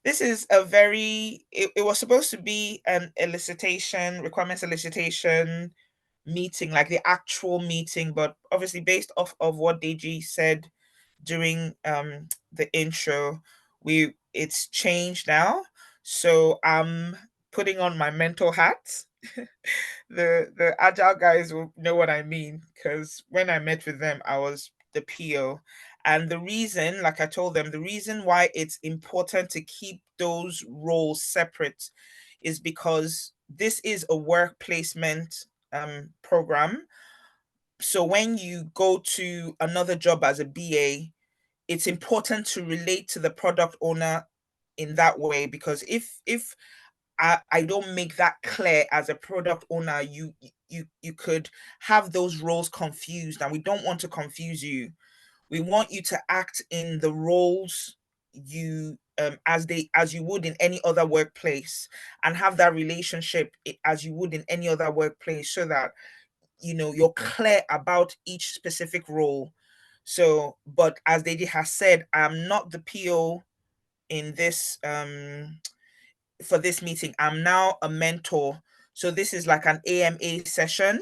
This is it was supposed to be an requirements elicitation meeting, like the actual meeting, but obviously based off of what Deji said during the intro, it's changed now. So I'm putting on my mental hat. The agile guys will know what I mean, because when I met with them, I was the PO. And the reason, like I told them, the reason why it's important to keep those roles separate is because this is a work placement program. So when you go to another job as a BA, it's important to relate to the product owner in that way, because if I don't make that clear as a product owner, you could have those roles confused, and we don't want to confuse you. We want you to act in the roles you as you would in any other workplace, and have that relationship as you would in any other workplace, so that you're clear about each specific role. So, but as Deji has said, I'm not the PO in this for this meeting. I'm now a mentor. So this is like an AMA session.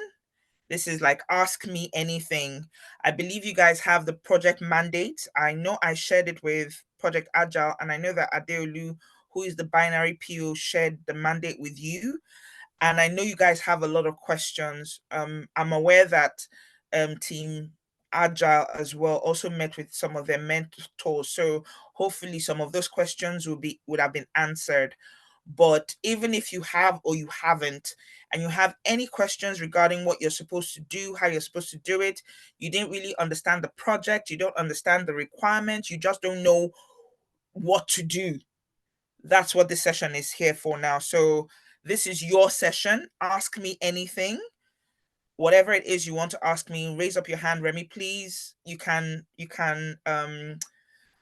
This is like ask me anything. I believe you guys have the project mandate. I know I shared it with Project Agile, and I know that Adeolu, who is the binary PO, shared the mandate with you. And I know you guys have a lot of questions. I'm aware that Team Agile as well also met with some of their mentors. So hopefully some of those questions would have been answered. But even if you have or you haven't, and you have any questions regarding what you're supposed to do, how you're supposed to do it, you didn't really understand the project, you don't understand the requirements, you just don't know what to do, that's what this session is here for now. So this is your session. Ask me anything. Whatever it is you want to ask me, raise up your hand, Remy, please. You can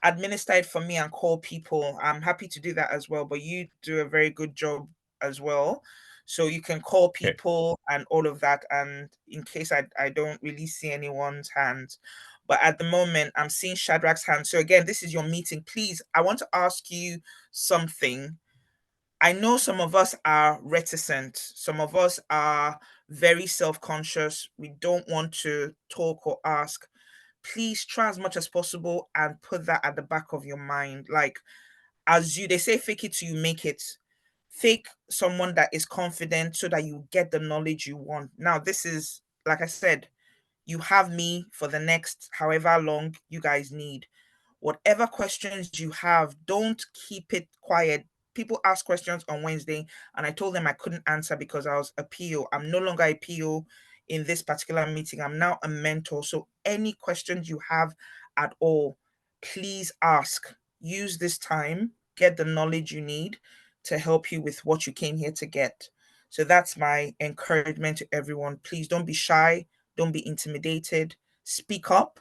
administer it for me and call people. I'm happy to do that as well, but you do a very good job as well. So you can call Okay. people and all of that. And in case I don't really see anyone's hands. But at the moment, I'm seeing Shadrach's hand. So again, this is your meeting. Please, I want to ask you something. I know some of us are reticent. Some of us are very self-conscious. We don't want to talk or ask. Please try as much as possible and put that at the back of your mind. Like, they say, fake it till you make it. Fake someone that is confident so that you get the knowledge you want. Now, this is, like I said, you have me for the next however long you guys need. Whatever questions you have, don't keep it quiet. People ask questions on Wednesday, and I told them I couldn't answer because I was a PO. I'm no longer a PO in this particular meeting. I'm now a mentor. So any questions you have at all, please ask. Use this time, get the knowledge you need to help you with what you came here to get. So that's my encouragement to everyone. Please don't be shy, don't be intimidated. Speak up.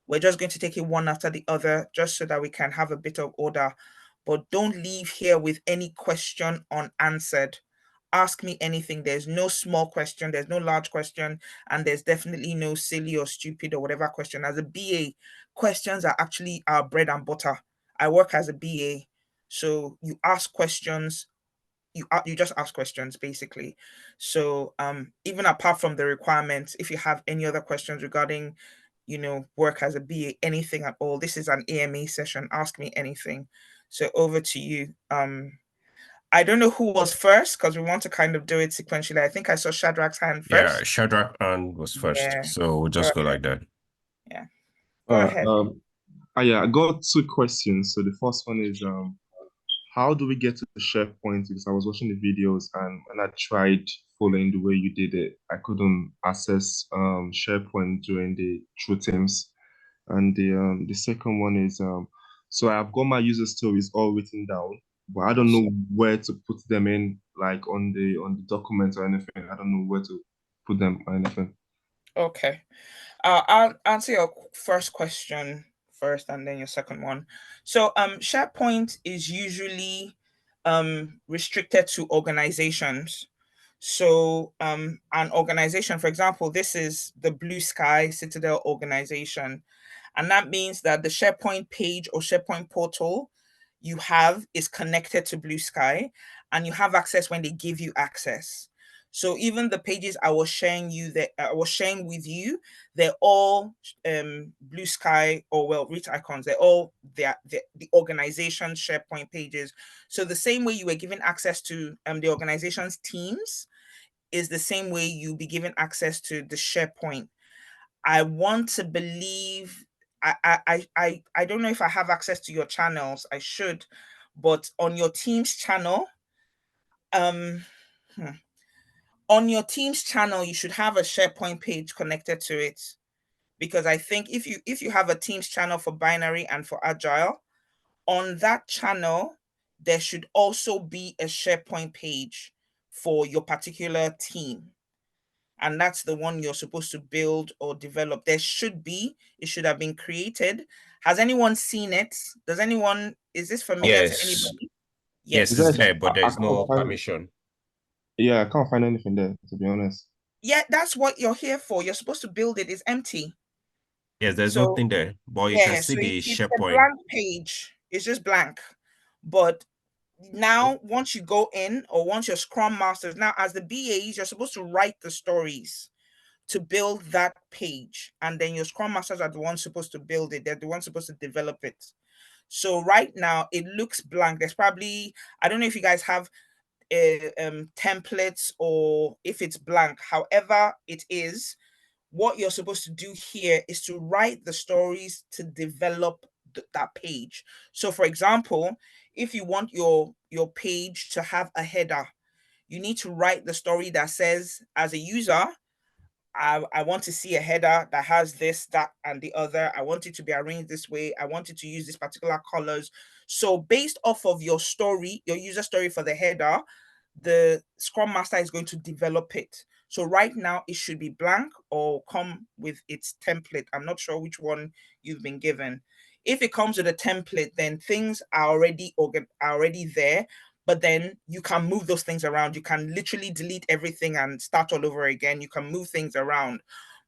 We're just going to take it one after the other just so that we can have a bit of order. But don't leave here with any question unanswered. Ask me anything. There's no small question, there's no large question, and there's definitely no silly or stupid or whatever question. As a BA, questions are actually our bread and butter. I work as a BA. So you ask questions, you just ask questions basically. So even apart from the requirements, if you have any other questions regarding work as a BA, anything at all, this is an AMA session. Ask me anything. So over to you. I don't know who was first because we want to kind of do it sequentially. I think I saw Shadrach's hand Yeah, first. Shadrach and was first. Yeah, So we'll go just go ahead. like that. Yeah, go Uh, ahead. um, yeah, I got two questions. So the first one is, how do we get to the SharePoint? Because I was watching the videos and when I tried following the way you did it, I couldn't access SharePoint during the True Teams. And the second one is, so I've got my user stories all written down, but I don't know where to put them in, like on the document or anything. I don't know where to put them or anything. Okay. I'll answer your first question first and then your second one. So SharePoint is usually restricted to organizations. So an organization, for example, this is the Blue Sky Citadel organization. And that means that the SharePoint page or SharePoint portal you have is connected to Blue Sky, and you have access when they give you access. So even the pages I was sharing with you, they're all Blue Sky, or well, Reach Icons. They're all the organization SharePoint pages. So the same way you were given access to the organization's teams is the same way you'll be given access to the SharePoint. I want to believe I don't know if I have access to your channels. I should, but on your team's channel, um hmm, on your team's channel, you should have a SharePoint page connected to it. Because I think if you have a team's channel for binary and for agile, on that channel, there should also be a SharePoint page for your particular team, and that's the one you're supposed to build or develop. It should have been created. Has anyone seen it? Is this familiar to Yes. anybody? Yes, Is Yes. it's that there, but I there's no can't find permission. yeah, I can't find anything there, to be honest. Yeah, that's what you're here for. You're supposed to build it. It's empty. Yes, there's So nothing there, but you can yeah, see so the it's a SharePoint. blank page. It's just blank. But now once you go in, or once you're Scrum Masters, now as the BAs, you're supposed to write the stories to build that page. And then your Scrum Masters are the ones supposed to build it. They're the ones supposed to develop it. So right now it looks blank. There's probably, I don't know if you guys have templates or if it's blank. However it is, what you're supposed to do here is to write the stories to develop that page. So for example, if you want your page to have a header, you need to write the story that says, as a user, I want to see a header that has this, that, and the other. I want it to be arranged this way. I want it to use this particular colors. So based off of your story, your user story for the header, the Scrum Master is going to develop it. So right now it should be blank or come with its template. I'm not sure which one you've been given. If it comes with a template, then things are already there, but then you can move those things around. You can literally delete everything and start all over again. You can move things around,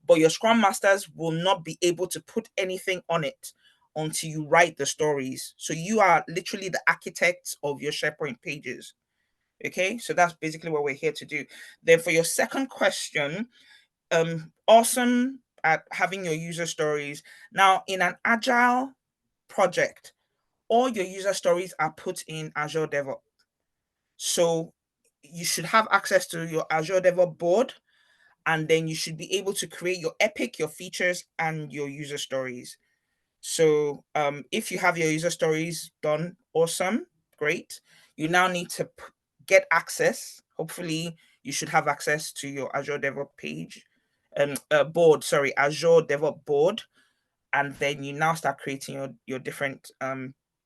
but your Scrum Masters will not be able to put anything on it until you write the stories. So you are literally the architects of your SharePoint pages. Okay, so that's basically what we're here to do. Then for your second question, awesome at having your user stories. Now, in an agile project, all your user stories are put in Azure DevOps. So you should have access to your Azure DevOps board, and then you should be able to create your epic, your features, and your user stories. So if you have your user stories done, awesome, great. You now need to get access. Hopefully, you should have access to your Azure DevOps page, board. Sorry, Azure DevOps board, and then you now start creating your different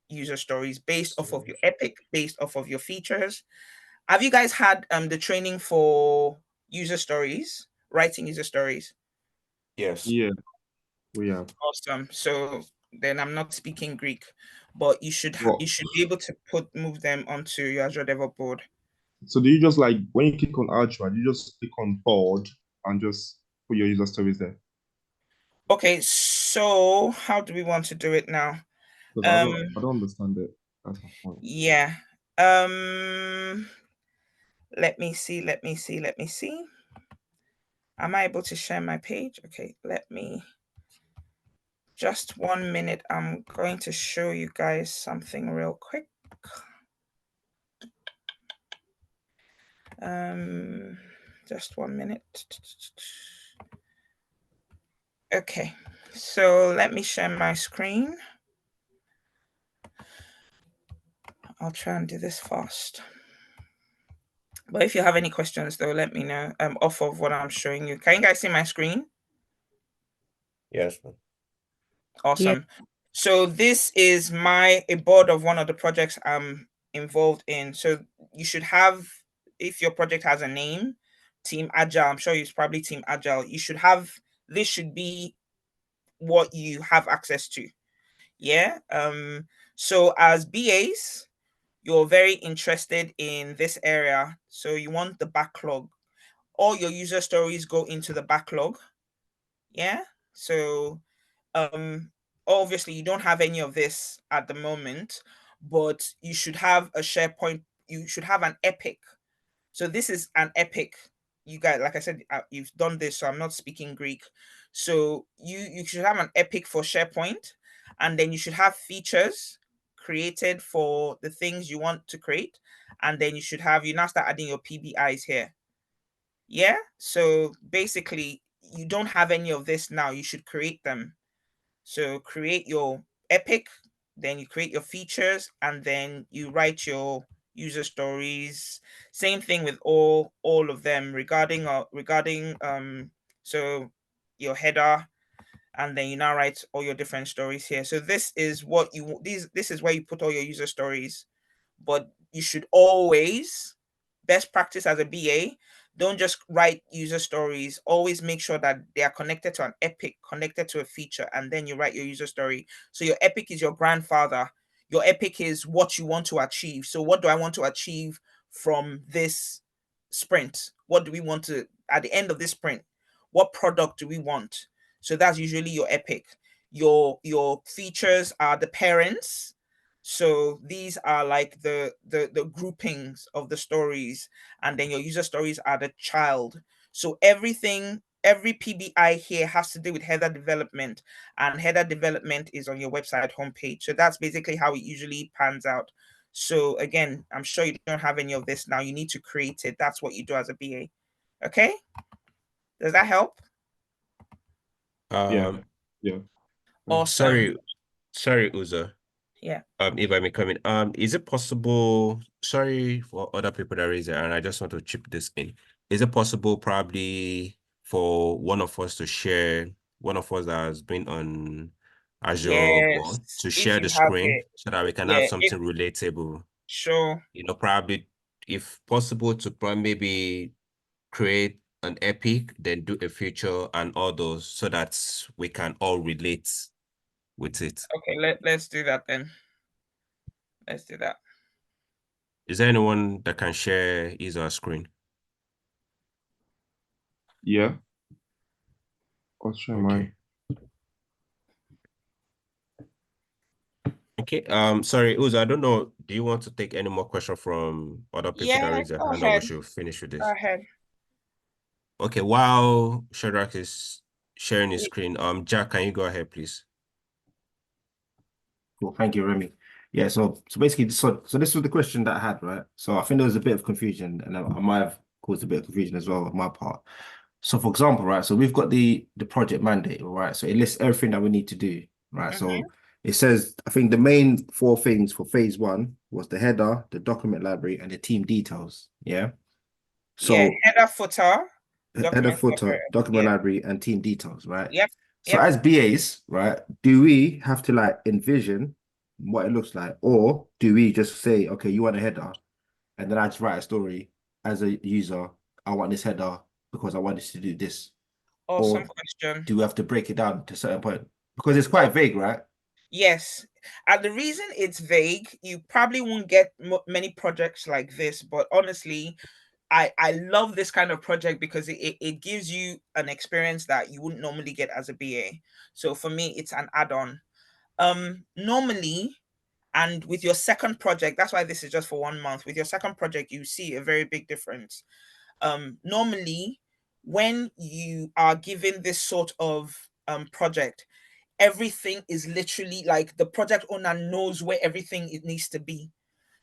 user stories based off of your epic, based off of your features. Have you guys had the training for user stories, writing user stories? Yes. Yeah, we have. Awesome. So then I'm not speaking Greek, but you Well, should be able to move them onto your Azure DevOps board. so do you just like when you click on Ultra, you just click on board and just put your user stories there? Okay, so how do we want to do it now? Because Um, I don't understand it. That's my point. yeah. Um, let me see. Am I able to share my page? Okay, let me just 1 minute. I'm going to show you guys something real quick. Um, just 1 minute. Okay, so let me share my screen. I'll try and do this fast. But if you have any questions, though, let me know. Off of what I'm showing you. Can you guys see my screen? Yes. Yeah. Awesome. So this is a board of one of the projects I'm involved in. So you should have, if your project has a name, Team Agile. I'm sure it's probably Team Agile. You should have, this should be what you have access to. Yeah. So as BAs, you're very interested in this area. So you want the backlog. All your user stories go into the backlog. Yeah. So obviously you don't have any of this at the moment, but you should have a SharePoint. You should have an epic. So this is an epic. You guys, like I said, you've done this, so I'm not speaking Greek. So you should have an epic for SharePoint, and then you should have features created for the things you want to create, and then you now start adding your PBIs here. Yeah. So basically, you don't have any of this now. You should create them. So create your epic, then you create your features, and then you write your user stories. Same thing with all of them regarding so your header, and then you now write all your different stories here. So this is what you this is where you put all your user stories. But you should always, best practice as a BA, don't just write user stories. Always make sure that they are connected to an epic, connected to a feature, and then you write your user story. So your epic is your grandfather. Your epic is what you want to achieve. So what do I want to achieve from this sprint? What do we want to, at the end of this sprint, what product do we want? So that's usually your epic. Your features are the parents. So these are like the groupings of the stories, and then your user stories are the child. So every PBI here has to do with header development, and header development is on your website homepage. So that's basically how it usually pans out. So again, I'm sure you don't have any of this now. You need to create it. That's what you do as a BA. Okay? Does that help? Yeah. Yeah. Awesome. Sorry, Uzo. Yeah. If I may come in, is it possible? Sorry for other people that raise it, and I just want to chip this in. Is it possible, probably, for one of us to share, one of us that has been on Azure board, Yes. to If share you the have screen it. so that we can have Yeah. something relatable? Sure. Probably, if possible, to probably maybe create an epic, then do a feature and all those, so that we can all relate with it. Okay, let's do that then. Let's do that. Is there anyone that can share his or her screen? Yeah. I'll share mine. Okay. Sorry, Uzo, I don't know. Do you want to take any more questions from other people that Yeah, raise their go hand, or we ahead. should finish with Go this? ahead. Okay, while Shadrach is sharing his screen, Jack, can you go ahead, please? Cool. Thank you, Remy. Yeah, so basically, so this was the question that I had, right? So I think there was a bit of confusion, and I might have caused a bit of confusion as well on my part. So for example, right, so we've got the project mandate, right? So it lists everything that we need to do, right? So it says, I think the main 4 things for phase 1 was the header, the document library, and the team details. Yeah. So yeah, header, footer, header, document footer, document yeah. library, and team details, right? Yep. So as BAs, right, do we have to like envision what it looks like, or do we just say, okay, you want a header, and then I just write a story as a user, I want this header because I want this to do this? Awesome Or question. do we have to break it down to a certain point? Because it's quite vague, right? Yes. And the reason it's vague, you probably won't get many projects like this, but honestly, I love this kind of project because it gives you an experience that you wouldn't normally get as a BA. So for me, it's an add-on. Normally, and with your second project, that's why this is just for 1 month. With your second project, you see a very big difference. Normally, when you are given this sort of project, everything is literally like the project owner knows where everything it needs to be.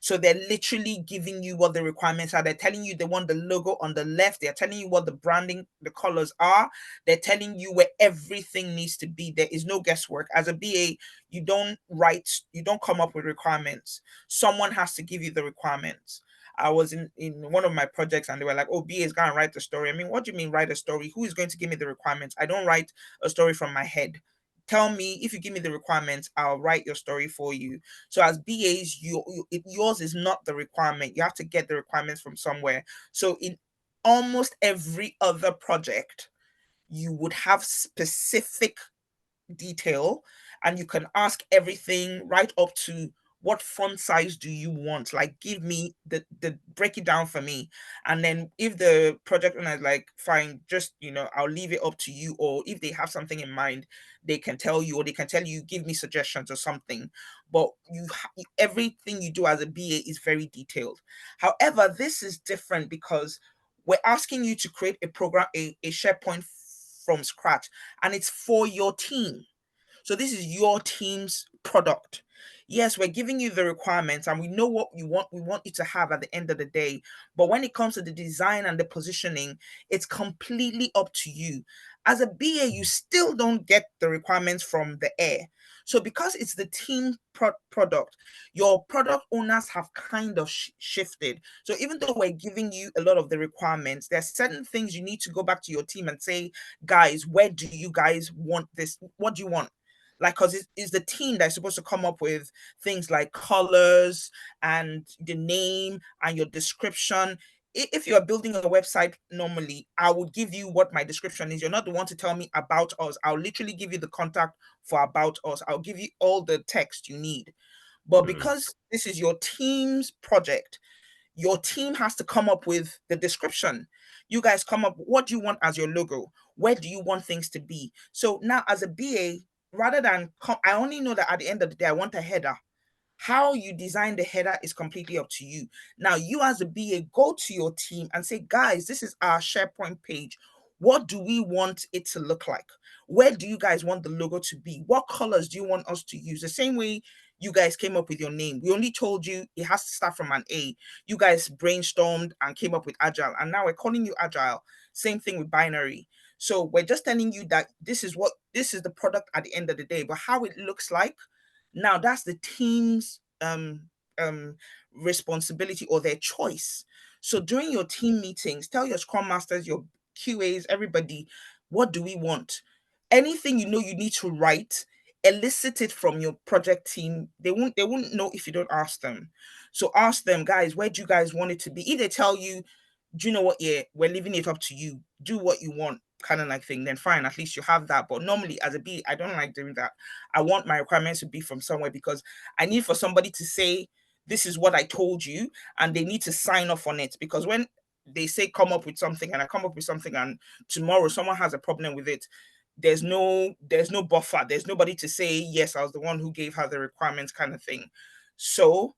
So they're literally giving you what the requirements are. They're telling you they want the logo on the left. They're telling you what the branding, the colors are. They're telling you where everything needs to be. There is no guesswork. As a BA, you don't come up with requirements. Someone has to give you the requirements. I was in one of my projects and they were like, oh, BA is going to write the story. I mean, what do you mean write a story? Who is going to give me the requirements? I don't write a story from my head. Tell me, if you give me the requirements, I'll write your story for you. So as BAs, yours is not the requirement. You have to get the requirements from somewhere. So in almost every other project, you would have specific detail, and you can ask everything right up to what font size do you want? Like, give me the break it down for me. And then if the project owner is like, fine, just, I'll leave it up to you. Or if they have something in mind, they can tell you, or they can tell you, give me suggestions or something. But everything you do as a BA is very detailed. However, this is different because we're asking you to create a program, a SharePoint from scratch, and it's for your team. So this is your team's product. Yes, we're giving you the requirements and we know what you want. We want you to have at the end of the day. But when it comes to the design and the positioning, it's completely up to you. As a BA, you still don't get the requirements from the air. So because it's the team product, your product owners have kind of shifted. So even though we're giving you a lot of the requirements, there are certain things you need to go back to your team and say, guys, where do you guys want this? What do you want? Like, because it's the team that's supposed to come up with things like colors and the name and your description. If you're building a website normally, I would give you what my description is. You're not the one to tell me about us. I'll literally give you the contact for about us. I'll give you all the text you need. But because this is your team's project, your team has to come up with the description. You guys come up, what do you want as your logo? Where do you want things to be? So now as a BA, rather than I only know that at the end of the day, I want a header. How you design the header is completely up to you. Now, you as a BA, go to your team and say, guys, this is our SharePoint page. What do we want it to look like? Where do you guys want the logo to be? What colors do you want us to use? The same way you guys came up with your name. We only told you it has to start from an A. You guys brainstormed and came up with Agile, and now we're calling you Agile. Same thing with binary. So we're just telling you that this is the product at the end of the day, but how it looks like, now that's the team's responsibility or their choice. So during your team meetings, tell your scrum masters, your QAs, everybody, what do we want? Anything you need to write, elicit it from your project team. They won't know if you don't ask them. So ask them, guys, where do you guys want it to be? If they tell you, do you know what? Yeah, we're leaving it up to you. Do what you want, kind of like thing. Then fine, at least you have that. But normally, as a B, I don't like doing that. I want my requirements to be from somewhere because I need for somebody to say, this is what I told you, and they need to sign off on it. Because when they say come up with something and I come up with something and tomorrow someone has a problem with it, there's no buffer. There's nobody to say, yes, I was the one who gave her the requirements, kind of thing. So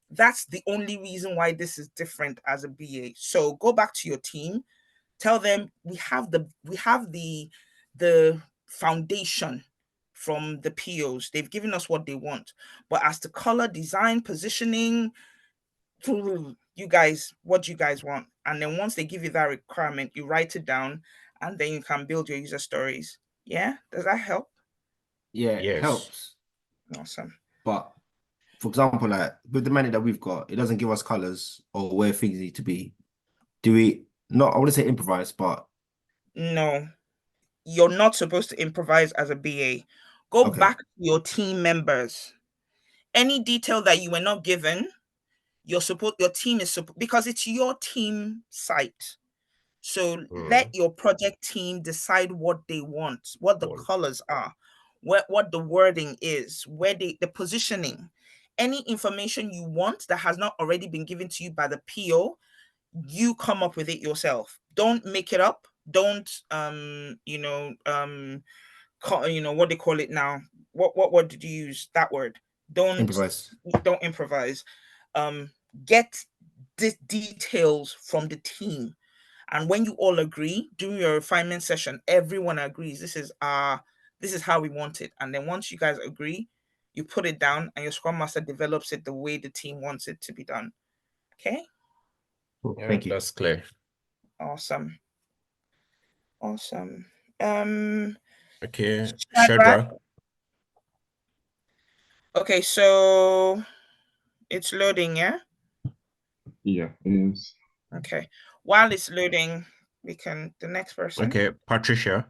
that's the only reason why this is different as a BA. So go back to your team, tell them we have the foundation from the POs. They've given us what they want. But as to color, design, positioning, you guys, what do you guys want? And then once they give you that requirement, you write it down and then you can build your user stories. Yeah? Does that help? Yeah, it Yes. helps. Awesome. But for example, like with the money that we've got, it doesn't give us colors or where things need to be. Do we not? I wouldn't say improvise, but No, you're not supposed to improvise as a BA. Go okay. back to your team members. Any detail that you were not given, your team is because it's your team site. So let your project team decide what they want, what the colors are, what the wording is, where the positioning, any information you want that has not already been given to you by the PO, you come up with it yourself. Don't make it up. Don't what they call it now. What word did you use? That word. Improvise. Don't improvise. Get the details from the team. And when you all agree during your refinement session, everyone agrees this is how we want it. And then once you guys agree, you put it down and your scrum master develops it the way the team wants it to be done. Okay? Yeah, Thank you. that's clear. Awesome. Okay, Shadrach. Shadrach. Okay, so it's loading, yeah? Yeah, it is. Okay. While it's loading, the next person. Okay, Patricia.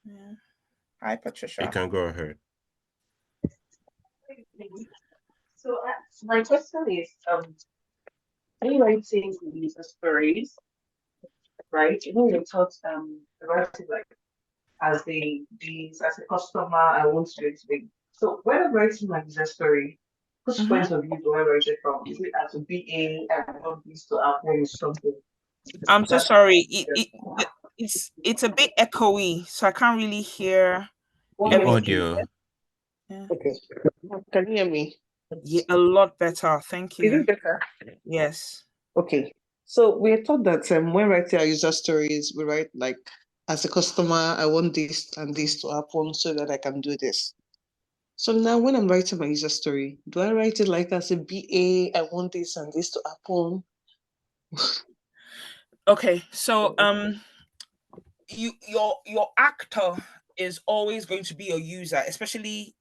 Yeah. Hi, Patricia. You can go ahead. So my question is, when you writing the user stories, right? You know, you taught writing like as as a customer, I want to do it. So when I'm writing my user story, Whose point of view do I write it from? Is it as a BA and I want this to happen or something? I'm so That's sorry. It's a bit echoey, so I can't really hear The everything. audio. Yeah. okay. Can you hear me? Yeah, a lot better. Thank Is you. it better? Yes. Okay. So we're taught that when writing our user stories, we write like, as a customer, I want this and this to happen so that I can do this. So now when I'm writing my user story, do I write it like as a BA, I want this and this to happen? Okay. So your actor is always going to be your user, especially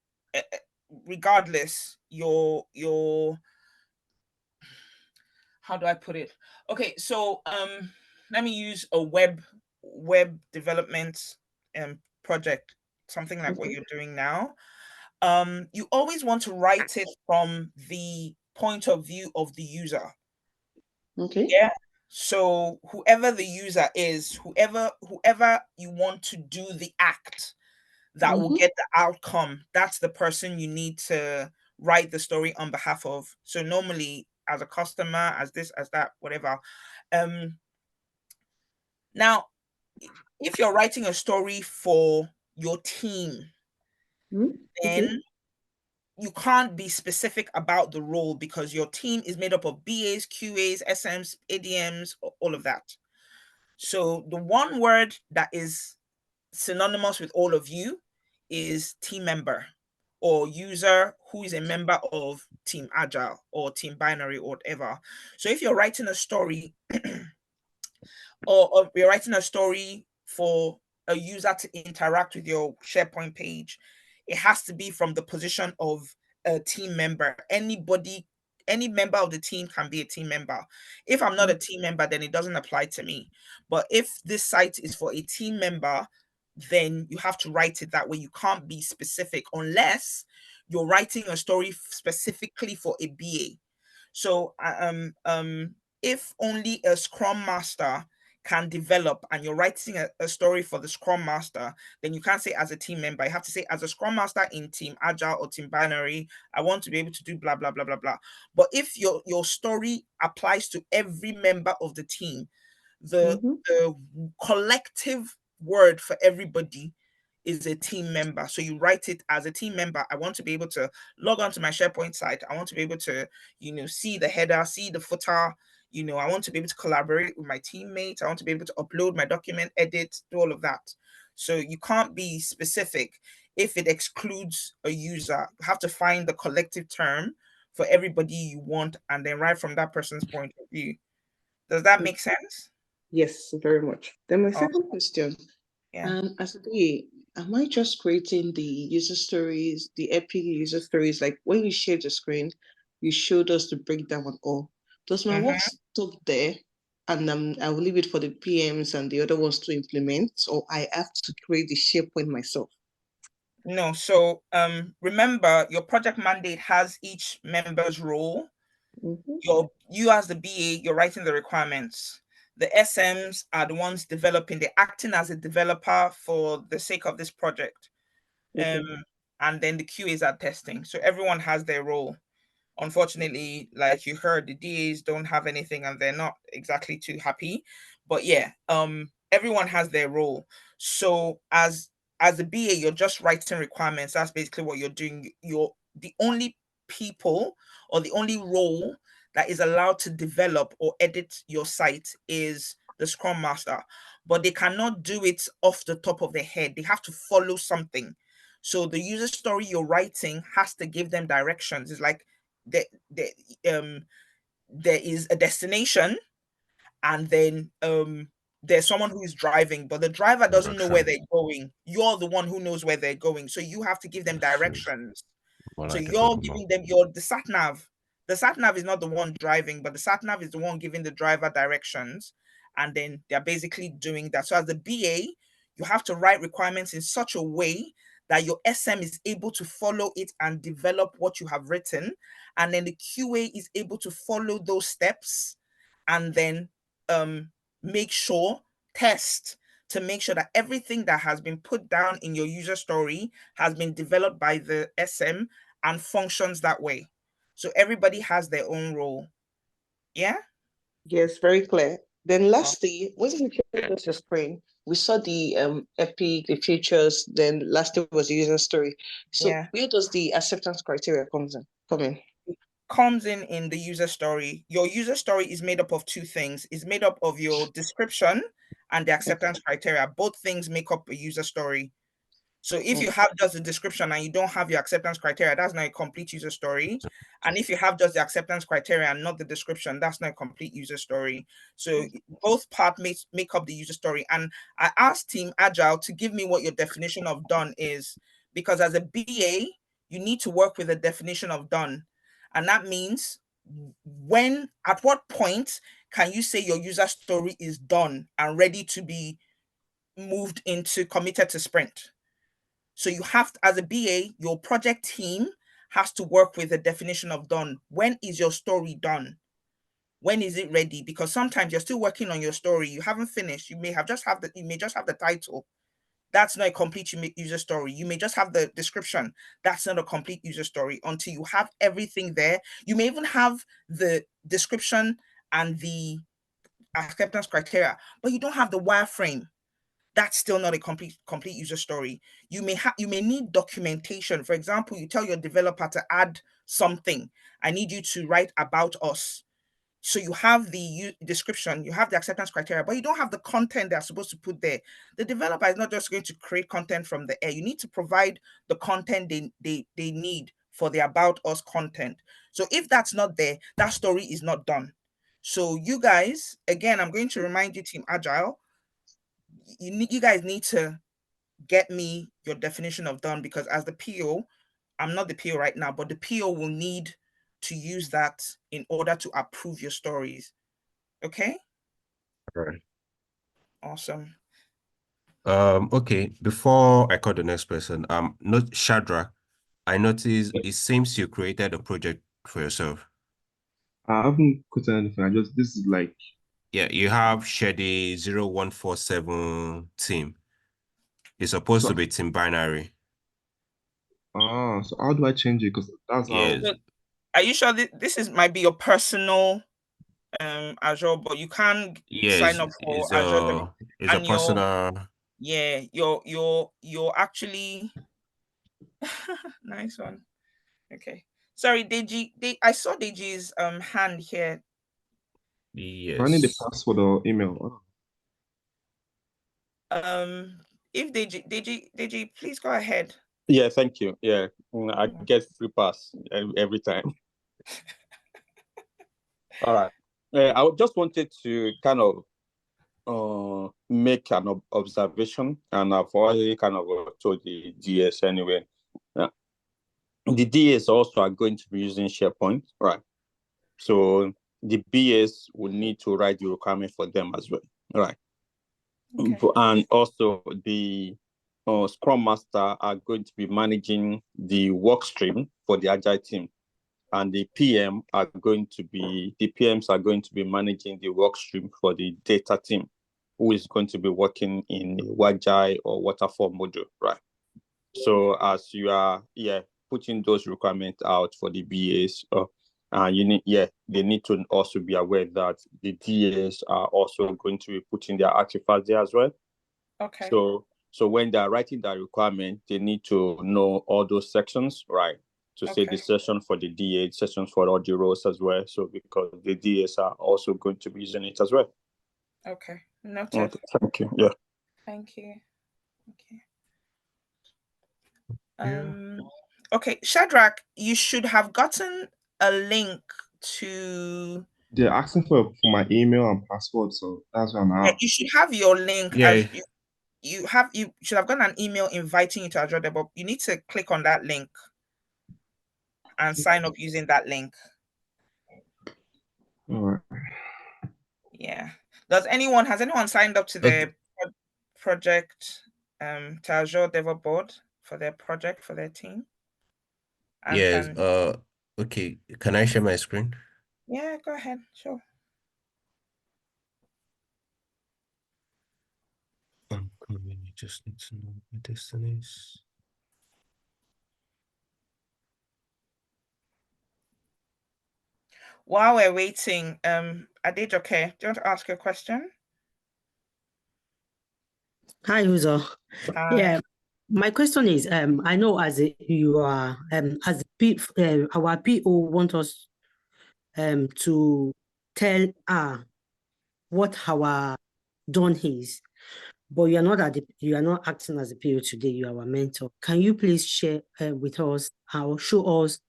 regardless your how do I put it? Okay, so let me use a web development project, something like what Okay. you're doing now. You always want to write it from the point of view of the user. Okay. Yeah. So whoever the user is, whoever you want to do the act that will get the outcome, that's the person you need to write the story on behalf of. So normally as a customer, as this, as that, whatever. Now, if you're writing a story for your team, Okay. then you can't be specific about the role because your team is made up of BAs, QAs, SMs, ADMs, all of that. So the one word that is synonymous with all of you is team member or user who is a member of Team Agile or Team Binary or whatever. So if you're writing a story or you're writing a story for a user to interact with your SharePoint page, it has to be from the position of a team member. Any member of the team can be a team member. If I'm not a team member, then it doesn't apply to me. But if this site is for a team member, then you have to write it that way. You can't be specific unless you're writing a story specifically for a BA. So if only a Scrum Master can develop and you're writing a story for the Scrum Master, then you can't say as a team member. You have to say as a Scrum Master in Team Agile or Team Binary, I want to be able to do blah, blah, blah, blah, blah. But if your story applies to every member of the team, the collective word for everybody is a team member. So you write it as a team member. I want to be able to log on to my SharePoint site. I want to be able to, see the header, see the footer. I want to be able to collaborate with my teammates. I want to be able to upload my document, edit, do all of that. So you can't be specific if it excludes a user. You have to find the collective term for everybody you want and then write from that person's point of view. Does that make sense? Yes, very much. Then my Oh, second question, yeah. as a BA, am I just creating the user stories, the epic user stories? Like when you shared the screen, you showed us the breakdown and all. Does my work stop there? And I will leave it for the PMs and the other ones to implement, or I have to create the SharePoint myself? No, so remember your project mandate has each member's role. You as the BA, you're writing the requirements. The SMs are the ones developing, they're acting as a developer for the sake of this project. Okay. And then the QAs are testing. So everyone has their role. Unfortunately, like you heard, the DAs don't have anything and they're not exactly too happy. But yeah, everyone has their role. So as a BA, you're just writing requirements. That's basically what you're doing. You're the only people or the only role that is allowed to develop or edit your site is the Scrum Master. But they cannot do it off the top of their head. They have to follow something. So the user story you're writing has to give them directions. It's like there, there, there is a destination and then there's someone who is driving, but the driver doesn't know where they're Direction. going. You're the one who knows where they're going. So you have to give them Direction. directions. More So like a you're Google Map. giving them the sat nav. The sat nav is not the one driving, but the sat nav is the one giving the driver directions. And then they're basically doing that. So as the BA, you have to write requirements in such a way that your SM is able to follow it and develop what you have written. And then the QA is able to follow those steps and then make sure, test to make sure that everything that has been put down in your user story has been developed by the SM and functions that way. So everybody has their own role. Yeah? Yes, very clear. Then lastly, when you showed us your screen, we saw the epic, the features, then lastly was the user story. So Yeah. where does the acceptance criteria come in? Comes in the user story. Your user story is made up of two things. It's made up of your description and the acceptance criteria. Both things make up a user story. So if you have just the description and you don't have your acceptance criteria, that's not a complete user story. And if you have just the acceptance criteria and not the description, that's not a complete user story. So both parts make up the user story. And I asked Team Agile to give me what your definition of done is, because as a BA, you need to work with a definition of done. And that means at what point can you say your user story is done and ready to be moved into committed to sprint? So you have, as a BA, your project team has to work with the definition of done. When is your story done? When is it ready? Because sometimes you're still working on your story. You haven't finished. You may just have the title. That's not a complete user story. You may just have the description. That's not a complete user story until you have everything there. You may even have the description and the acceptance criteria, but you don't have the wireframe. That's still not a complete user story. You may need documentation. For example, you tell your developer to add something. I need you to write about us. So you have the description, you have the acceptance criteria, but you don't have the content they're supposed to put there. The developer is not just going to create content from the air. You need to provide the content they need for the about us content. So if that's not there, that story is not done. So you guys, again, I'm going to remind you, Team Agile, you guys need to get me your definition of done, because as the PO, I'm not the PO right now, but the PO will need to use that in order to approve your stories. Okay? All right. Awesome. Okay, before I call the next person, not Shadrach, I noticed it seems you created a project for yourself. I haven't quoted anything. This is like, Yeah, you have Shady 0147 team. It's supposed to be team binary. so how do I change it? Because that's Yes. how. Are you sure this might be your personal Azure, but you can Yes, sign up for it's Azure it's a and personal. you're actually nice one. Okay. Sorry, Deji. I saw Deji's hand here. Do I need the Yes. password or email? If Deji, please go ahead. Yeah, thank you. Yeah, I get free pass every time. All right. I just wanted to kind of make an observation, and I've already kind of told the DS anyway. The DS also are going to be using SharePoint, right? So the BS will need to write the requirement for them as well, right? Okay. And also the Scrum Master are going to be managing the work stream for the Agile team. And the PMs are going to be managing the work stream for the data team, who is going to be working in the Agile or waterfall module, right? So as you are putting those requirements out for the BAs, they need to also be aware that the DAs are also going to be putting their artifacts there as well. Okay. So when they're writing that requirement, they need to know all those sections, right? To say the session for the DA, sessions for all the roles as well. So because the DAs are also going to be using it as well. Okay. Noted. Okay, thank you. Yeah. Thank you. Okay, Shadrach, you should have gotten a link to. They're asking for my email and password, so that's why I'm out. You should have your link. Yeah. You should have gotten an email inviting you to Azure DevOps. You need to click on that link and sign up using that link. All right. Yeah. Has anyone signed up to the project to Azure DevOps board for their project for their team? And Yes. Okay. Can I share my screen? Yeah, go ahead. Sure. I'm coming. You just need to know my destinies. While we're waiting, Adejoke, do you want to ask a question? Hi, Uzo. Hi. Yeah, my question is, I know as you are, as our PO want us, to tell what our done is, but you are not acting as a PO today. You are our mentor. Can you please share with us or show us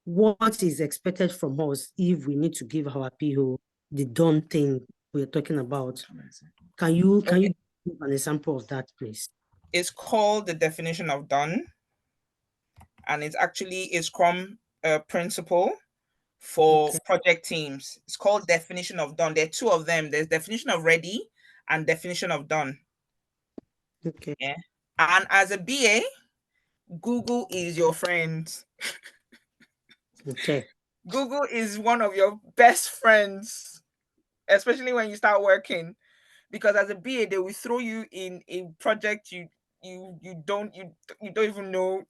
what is expected from us if we need to give our PO the done thing we're talking about? Can you give an example of that, please? It's called the definition of done, and it's actually a Scrum principle for project teams. It's called definition of done. There are two of them. There's definition of ready and definition of done. Okay. Yeah. And as a BA, Google is your friend. Okay. Google is one of your best friends, especially when you start working, because as a BA, they will throw you in a project you don't even know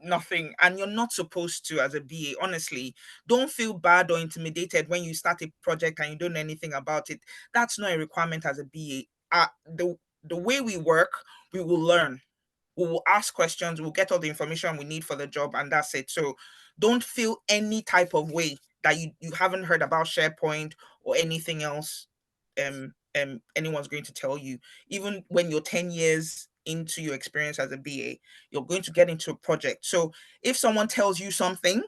nothing, and you're not supposed to. As a BA, honestly, don't feel bad or intimidated when you start a project and you don't know anything about it. That's not a requirement as a BA. The way we work, we will learn, we will ask questions, we'll get all the information we need for the job, and that's it. So don't feel any type of way that you haven't heard about SharePoint or anything else anyone's going to tell you. Even when you're 10 years into your experience as a BA, you're going to get into a project. So if someone tells you something,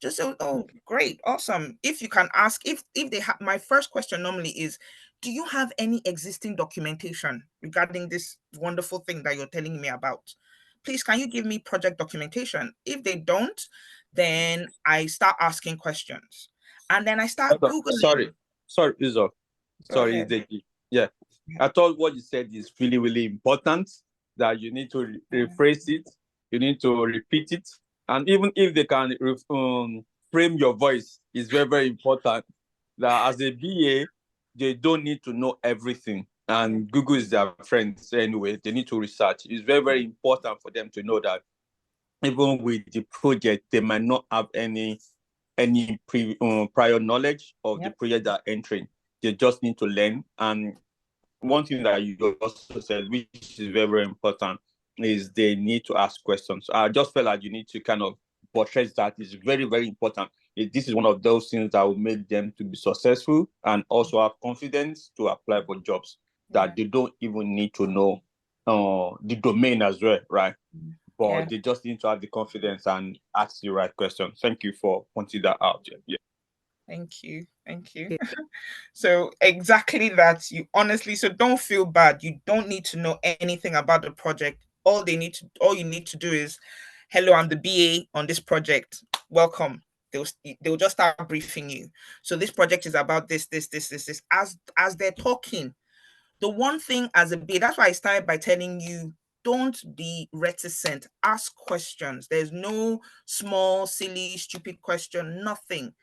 just say, oh, great, awesome. If you can ask, if they have, my first question normally is, do you have any existing documentation regarding this wonderful thing that you're telling me about? Please, can you give me project documentation? If they don't, then I start asking questions. And then I start Googling. Sorry, Uzo. Sorry, ahead. Deji. Yeah. I thought what you said is really, really important, that you need to rephrase it, you need to repeat it. And even if they can frame your voice, is very, very important. That as a BA, they don't need to know everything. And Google is their friend anyway. They need to research. It's very, very important for them to know that even with the project, they might not have any prior knowledge of the project they're entering. They just need to learn. And one thing that you also said, which is very, very important, is they need to ask questions. I just felt like you need to kind of buttress that. It's very, very important. This is one of those things that will make them to be successful and also have confidence to apply for jobs that they don't even need to know the domain as well, right? But they just need to have the confidence and ask the right question. Thank you for pointing that out. Yeah. Thank you. So exactly that. You honestly, so don't feel bad. You don't need to know anything about the project. All you need to do is, hello, I'm the BA on this project. Welcome. They'll just start briefing you. So this project is about this. As they're talking. The one thing as a BA, that's why I started by telling you, don't be reticent. Ask questions. There's no small, silly, stupid question. Nothing.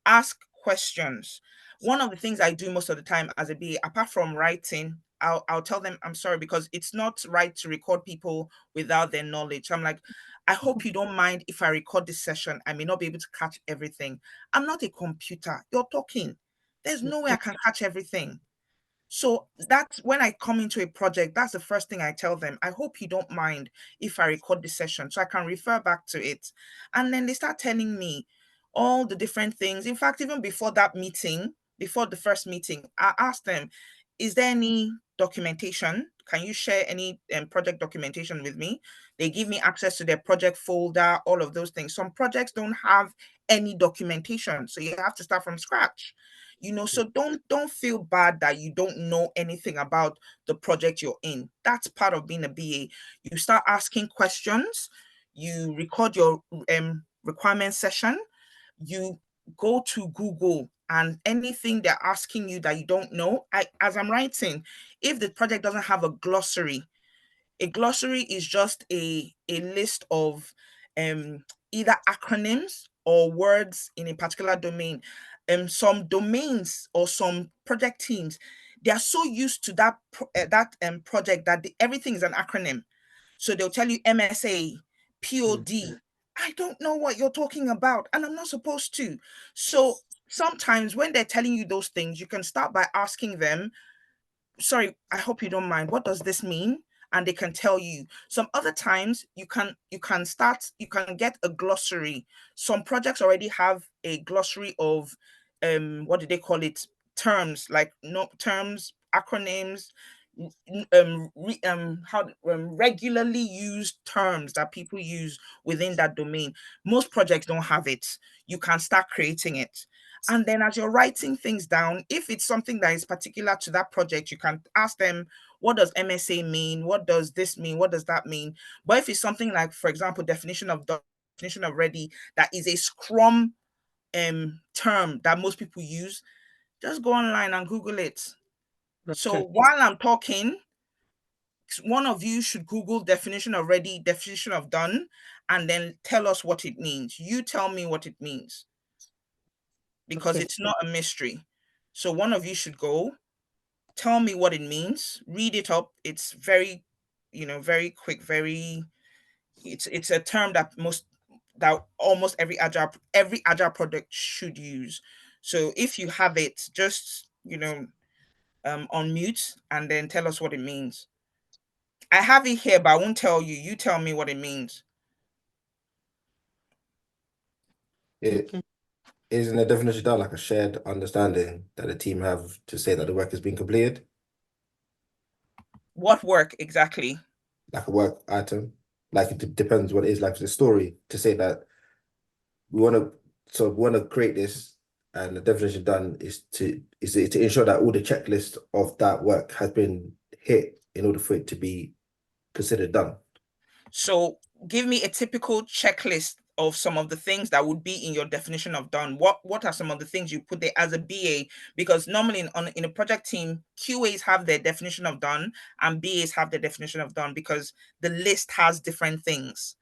Ask questions. One of the things I do most of the time as a BA, apart from writing, I'll tell them I'm sorry, because it's not right to record people without their knowledge. I'm like, I hope you don't mind if I record this session. I may not be able to catch everything. I'm not a computer. You're talking. There's no way I can catch everything. So that's when I come into a project, that's the first thing I tell them. I hope you don't mind if I record this session so I can refer back to it. And then they start telling me all the different things. In fact, even before that meeting, before the first meeting, I asked them, is there any documentation? Can you share any project documentation with me? They give me access to their project folder, all of those things. Some projects don't have any documentation, so you have to start from scratch. So don't feel bad that you don't know anything about the project you're in. That's part of being a BA. You start asking questions, you record your requirement session, you go to Google, and anything they're asking you that you don't know, as I'm writing, if the project doesn't have a glossary is just a list of either acronyms or words in a particular domain. Some domains or some project teams, they are so used to that project that everything is an acronym. So they'll tell you MSA, POD. I don't know what you're talking about, and I'm not supposed to. So sometimes when they're telling you those things, you can start by asking them, sorry, I hope you don't mind, what does this mean? And they can tell you. Some other times you can get a glossary. Some projects already have a glossary of what do they call it, terms, like terms, acronyms, regularly used terms that people use within that domain. Most projects don't have it. You can start creating it. And then as you're writing things down, if it's something that is particular to that project, you can ask them, what does MSA mean? What does this mean? What does that mean? But if it's something like, for example, definition of ready, that is a Scrum term that most people use, just go online and Google it. So while I'm talking, one of you should Google definition of ready, definition of done, and then tell us what it means. You tell me what it means, because it's not a mystery. So one of you should go, tell me what it means, read it up. It's very, very quick, it's a term that almost every agile product should use. So if you have it, just, unmute and then tell us what it means. I have it here, but I won't tell you. You tell me what it means. Isn't the definition done like a shared understanding that the team have to say that the work has been completed? What work exactly? Like a work item. Like it depends what it is. Like the story to say that we want to create this, and the definition done is to ensure that all the checklist of that work has been hit in order for it to be considered done. So give me a typical checklist of some of the things that would be in your definition of done. What are some of the things you put there as a BA? Because normally in a project team, QAs have their definition of done and BAs have their definition of done, because the list has different things.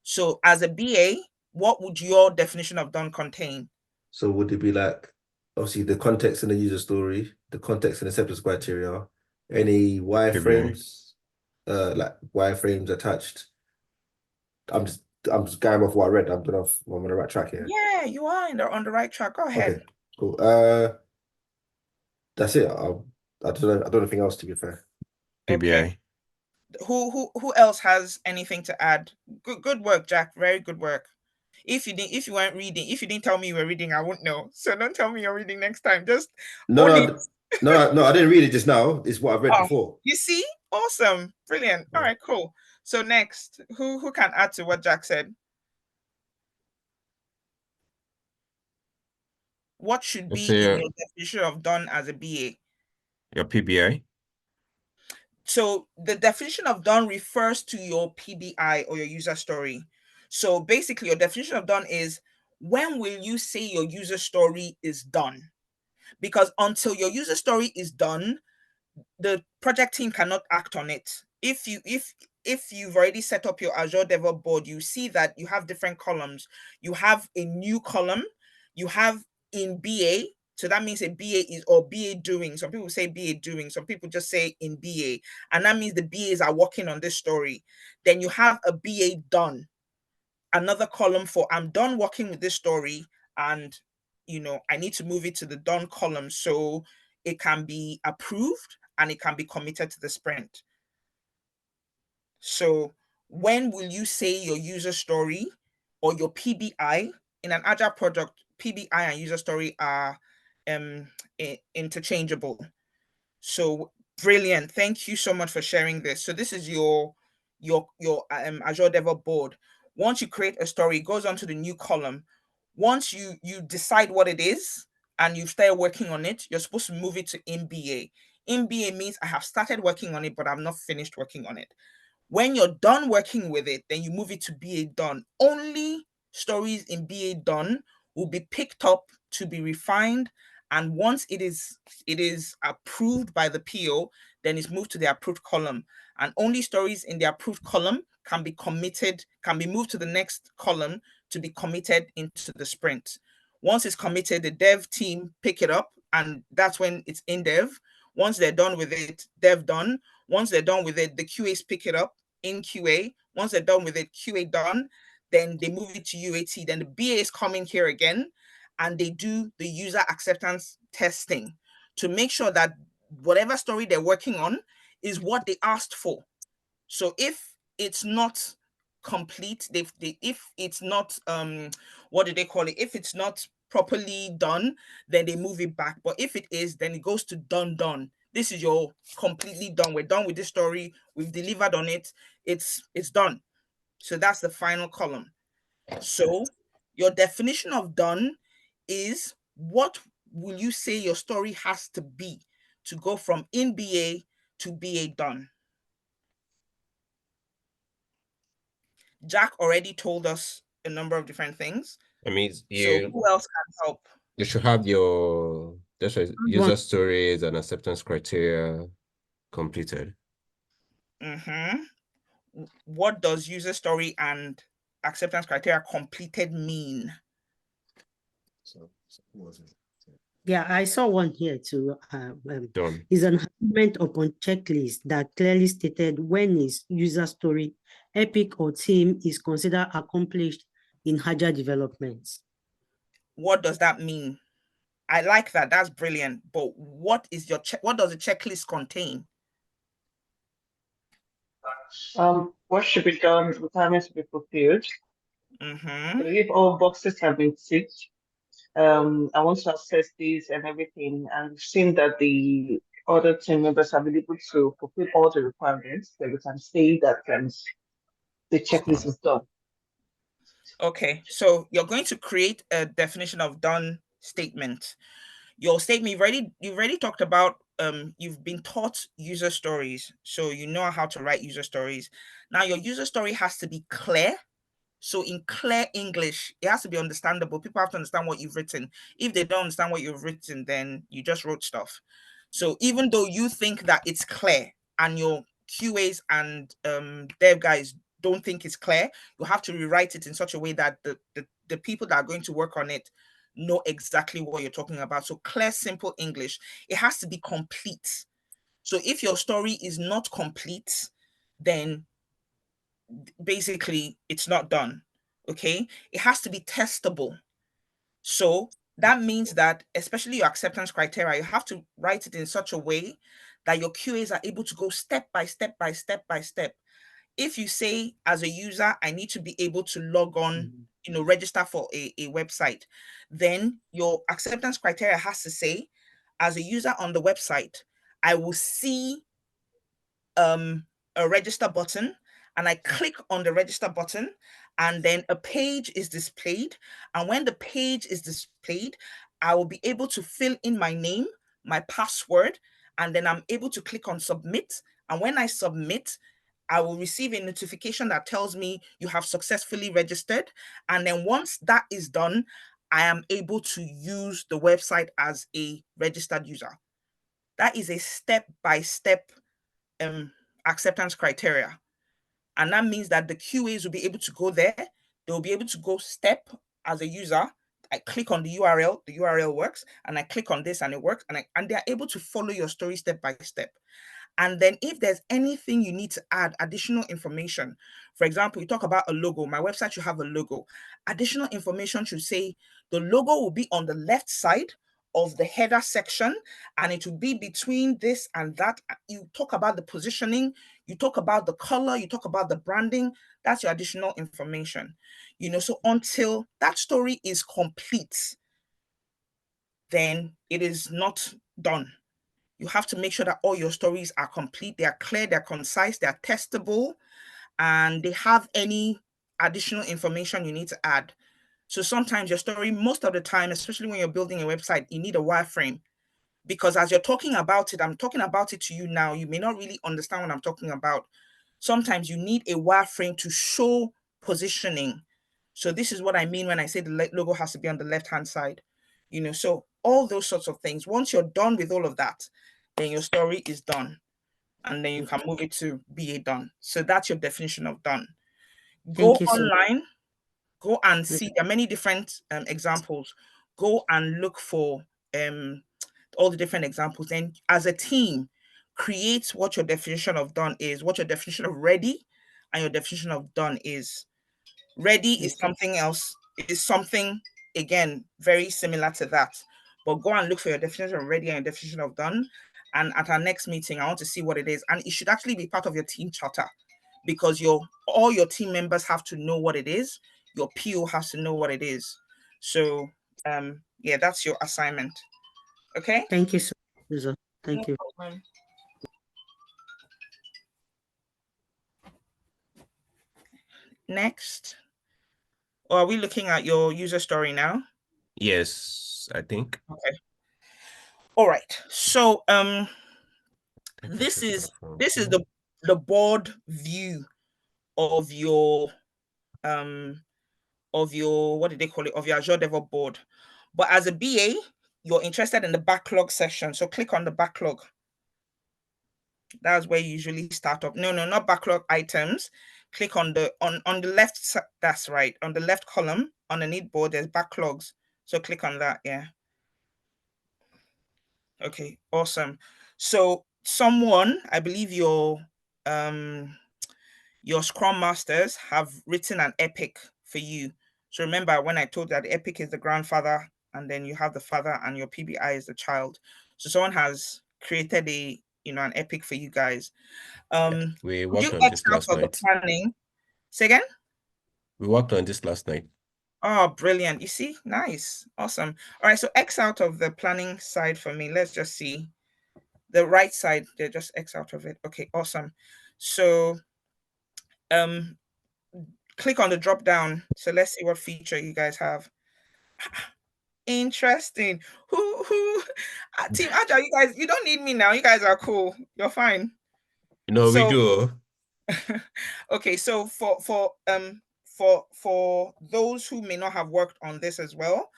So as a BA, what would your definition of done contain? So would it be like, obviously, the context in the user story, the context and acceptance criteria, any wireframes, like wireframes attached? I'm just going off what I read. I'm on the right track here. Yeah, you are on the right track. Go ahead. Okay, cool. That's it. I don't know anything else, to be fair. PBA. Okay. Who else has anything to add? Good work, Jack. Very good work. If you weren't reading, if you didn't tell me you were reading, I won't know. So don't tell me you're reading next time. Just no, I didn't read it just now. It's what I've read before. You see? Awesome. Brilliant. All right, cool. So next, who can add to what Jack said? What should be in your definition of done as a BA? Your PBI. So the definition of done refers to your PBI or your user story. So basically, your definition of done is, when will you say your user story is done? Because until your user story is done, the project team cannot act on it. If you've already set up your Azure DevOps board, you see that you have different columns. You have a new column, you have in BA. So that means a BA is, or BA doing. Some people say BA doing, some people just say in BA. And that means the BAs are working on this story. Then you have a BA done. Another column for, I'm done working with this story, and I need to move it to the done column so it can be approved and it can be committed to the sprint. So when will you say your user story or your PBI? In an agile product, PBI and user story are interchangeable. So brilliant. Thank you so much for sharing this. So this is your Azure DevOps board. Once you create a story, it goes onto the new column. Once you decide what it is and you start working on it, you're supposed to move it to MBA. MBA means I have started working on it, but I'm not finished working on it. When you're done working with it, then you move it to BA done. Only stories in BA done will be picked up to be refined, and once it is approved by the PO, then it's moved to the approved column. And only stories in the approved column can be moved to the next column to be committed into the sprint. Once it's committed, the dev team pick it up, and that's when it's in dev. Once they're done with it, dev done. Once they're done with it, the QAs pick it up in QA. Once they're done with it, QA done. Then they move it to UAT. Then the BA is coming here again, and they do the user acceptance testing to make sure that whatever story they're working on is what they asked for. So if it's not complete, if it's not what do they call it, if it's not properly done, then they move it back. But if it is, then it goes to done. This is your completely done. We're done with this story. We've delivered on it. It's done. So that's the final column. So your definition of done is, what will you say your story has to be to go from in BA to BA done? Jack already told us a number of different things. I mean, So who else can help? You should have your user stories and acceptance criteria completed. What does user story and acceptance criteria completed mean? Yeah, I saw one here too. Done. Is an achievement upon checklist that clearly stated when his user story, epic or team is considered accomplished in Agile development. What does that mean? I like that. That's brilliant. But what is your what does the checklist contain? What should be done? Requirements to be fulfilled. If all boxes have been ticked, I want to assess this and everything, and we've seen that the other team members are able to fulfill all the requirements, then we can say that the checklist is done. Okay, so you're going to create a definition of done statement. Your statement, you've already talked about, you've been taught user stories, so you know how to write user stories. Now your user story has to be clear. So in clear English, it has to be understandable. People have to understand what you've written. If they don't understand what you've written, then you just wrote stuff. So even though you think that it's clear and your QAs and dev guys don't think it's clear, you have to rewrite it in such a way that the people that are going to work on it know exactly what you're talking about. So clear, simple English. It has to be complete. So if your story is not complete, then basically it's not done. Okay, it has to be testable. So that means that, especially your acceptance criteria, you have to write it in such a way that your QAs are able to go step by step by step by step. If you say, as a user, I need to be able to log on, register for a website, then your acceptance criteria has to say, as a user on the website, I will see a register button, and I click on the register button, and then a page is displayed. And when the page is displayed, I will be able to fill in my name, my password, and then I'm able to click on submit. And when I submit, I will receive a notification that tells me you have successfully registered. And then once that is done, I am able to use the website as a registered user. That is a step-by-step acceptance criteria. And that means that the QAs will be able to go there. They'll be able to go step as a user. I click on the URL works, and I click on this and it works, and they're able to follow your story step by step. And then if there's anything you need to add, additional information, for example, you talk about a logo, my website should have a logo. Additional information should say the logo will be on the left side of the header section, and it will be between this and that. You talk about the positioning, you talk about the color, you talk about the branding. That's your additional information. So until that story is complete, then it is not done. You have to make sure that all your stories are complete, they are clear, they're concise, they're testable, and they have any additional information you need to add. So sometimes your story, most of the time, especially when you're building a website, you need a wireframe, because as you're talking about it, I'm talking about it to you now, you may not really understand what I'm talking about. Sometimes you need a wireframe to show positioning. So this is what I mean when I say the logo has to be on the left-hand side. So all those sorts of things. Once you're done with all of that, then your story is done. And then you can move it to BA done. So that's your definition of done. Go online, go and see. There are many different examples. Go and look for all the different examples. And as a team, create what your definition of done is, what your definition of ready and your definition of done is. Ready is something else. It is something again, very similar to that. But go and look for your definition of ready and your definition of done. And at our next meeting, I want to see what it is. And it should actually be part of your team charter, because all your team members have to know what it is. Your PO has to know what it is. So yeah, that's your assignment. Okay. Thank you so much, Susan. Thank you. Problem. Next. Or are we looking at your user story now? Yes, I think. Okay. All right. So this is the board view of your what did they call it, of your Azure DevOps board. But as a BA, you're interested in the backlog section. So click on the backlog. That's where you usually start up. No, not backlog items. Click on the on the left. That's right. On the left column underneath board, there's backlogs. So click on that. Yeah. Okay, awesome. So someone, I believe your Scrum Masters have written an epic for you. So remember when I told that the epic is the grandfather, and then you have the father, and your PBI is the child. So someone has created an epic for you guys. We Could worked you on X this out last of the night. planning? Say again? We worked on this last night. Oh, brilliant. You see? Nice. Awesome. All right, so X out of the planning side for me. Let's just see. The right side, they just X out of it. Okay, awesome. So click on the drop down. So let's see what feature you guys have. Interesting. Who Team Agile, you guys, you don't need me now. You guys are cool. You're fine. No, we do. Okay, so for those who may not have worked on this as well,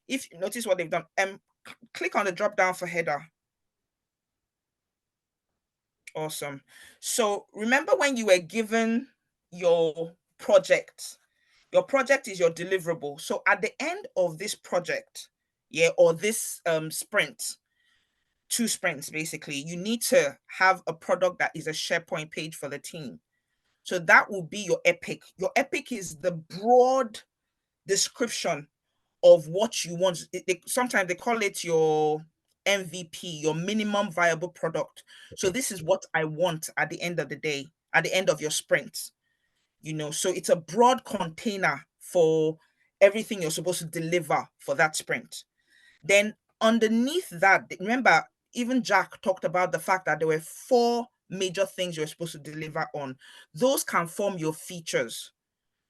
if you notice what they've done, click on the drop down for header. Awesome. So remember when you were given your project is your deliverable. So at the end of this project, or this sprint, 2 sprints basically, you need to have a product that is a SharePoint page for the team. So that will be your epic. Your epic is the broad description of what you want. Sometimes they call it your MVP, your minimum viable product. So this is what I want at the end of the day, at the end of your sprint. So it's a broad container for everything you're supposed to deliver for that sprint. Then underneath that, remember, even Jack talked about the fact that there were 4 major things you're supposed to deliver on. Those can form your features.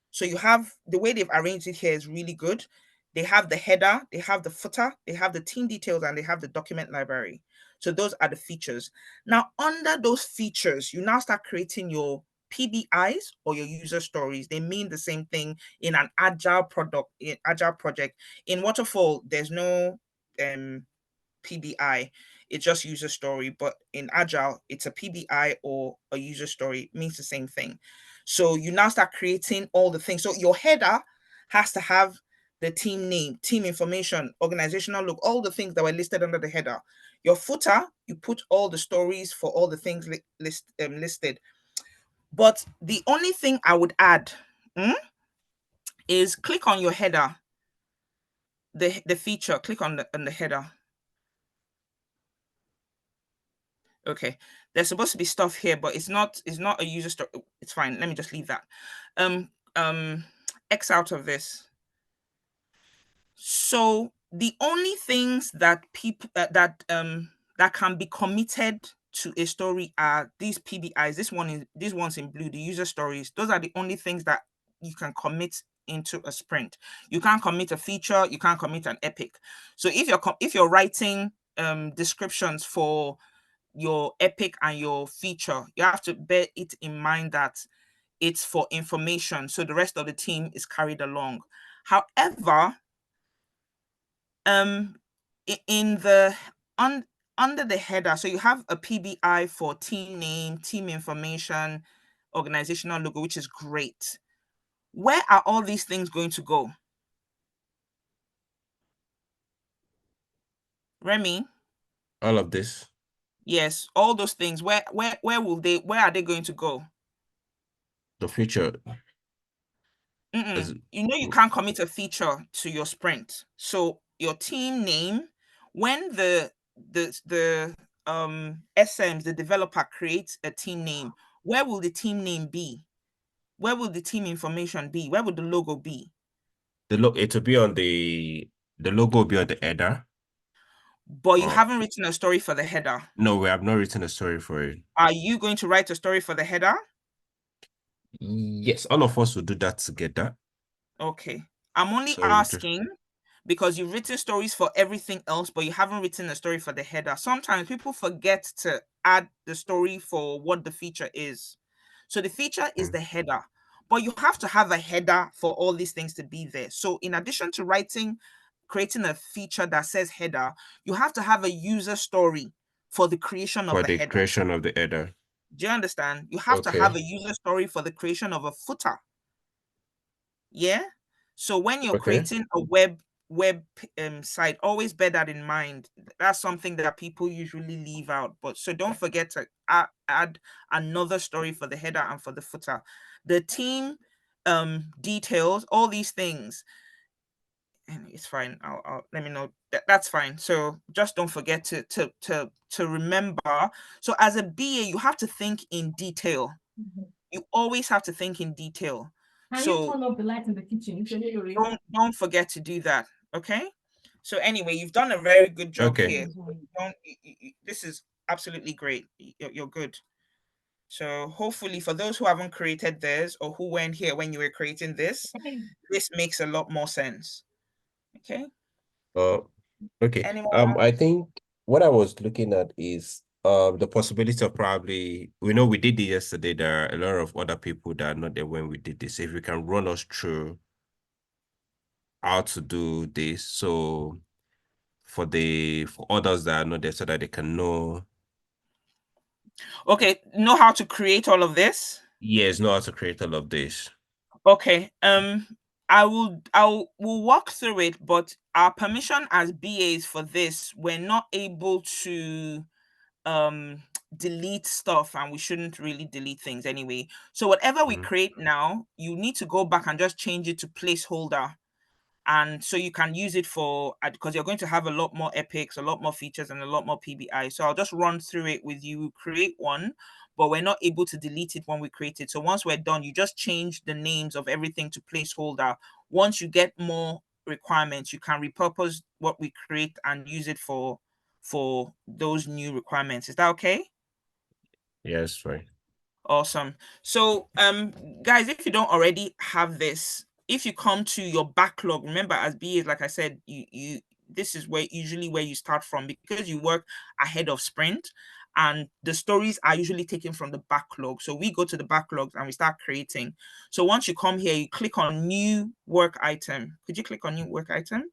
So you have, the way they've arranged it here is really good. They have the header, they have the footer, they have the team details, and they have the document library. So those are the features. Now, under those features, you now start creating your PBIs or your user stories. They mean the same thing in an agile project. In Waterfall, there's no PBI. It's just user story. But in Agile, it's a PBI or a user story. It means the same thing. So you now start creating all the things. So your header has to have the team name, team information, organizational look, all the things that were listed under the header. Your footer, you put all the stories for all the things listed. But the only thing I would add is click on your header, the feature, click on the header. Okay, there's supposed to be stuff here, but it's not a user story. It's fine. Let me just leave that. X out of this. So the only things that people that can be committed to a story are these PBIs. These ones in blue, the user stories. Those are the only things that you can commit into a sprint. You can't commit a feature. You can't commit an epic. So if you're writing descriptions for your epic and your feature, you have to bear it in mind that it's for information, so the rest of the team is carried along. However, in the under the header, so you have a PBI for team name, team information, organizational logo, which is great. Where are all these things going to go? Remy? All of this. Yes, all those things. Where are they going to go? The future. You know, you can't commit a feature to your sprint. So your team name, when the SMs, the developer creates a team name, where will the team name be? Where will the team information be? Where would the logo be? It will be on the logo will be on the header. But you haven't written a story for the header. No, we have not written a story for it. Are you going to write a story for the header? Yes, all of us will do that together. Okay. I'm only So asking because you've written stories for everything else, but you haven't written a story for the header. Sometimes people forget to add the story for what the feature is. So the feature is the header, but you have to have a header for all these things to be there. So in addition to creating a feature that says header, you have to have a user story for the creation of for the the header. creation of the header. Do you understand? You have to have a user story for the creation of a footer. Yeah. So when you're creating a web site, always bear that in mind. That's something that people usually leave out. But so don't forget to add another story for the header and for the footer. The team details, all these things. And it's fine. I'll let me know. That's fine. So just don't forget to remember. So as a BA, you have to think in detail. You always have to think in detail. Can you turn off the light in the kitchen? Don't forget to do that. Okay. So anyway, you've done a very good job here. This is absolutely great. You're good. So hopefully for those who haven't created theirs or who weren't here when you were creating this, this makes a lot more sense. Okay. Okay. I think what I was looking at is the possibility of probably, we know we did it yesterday. There are a lot of other people that are not there when we did this. If you can run us through how to do this, so for others that are not there, so that they can know. Okay, know how to create all of this? Yes, know how to create all of this. Okay. We'll walk through it, but our permission as BAs for this, we're not able to delete stuff, and we shouldn't really delete things anyway. So whatever we create now, you need to go back and just change it to placeholder. And so you can use it for, because you're going to have a lot more epics, a lot more features, and a lot more PBI. So I'll just run through it with you. Create one, but we're not able to delete it when we create it. So once we're done, you just change the names of everything to placeholder. Once you get more requirements, you can repurpose what we create and use it for those new requirements. Is that okay? Yes, fine. Awesome. So guys, if you don't already have this, if you come to your backlog, remember as BAs, like I said, you this is where you start from, because you work ahead of sprint, and the stories are usually taken from the backlog. So we go to the backlogs and we start creating. So once you come here, you click on new work item. Could you click on new work item?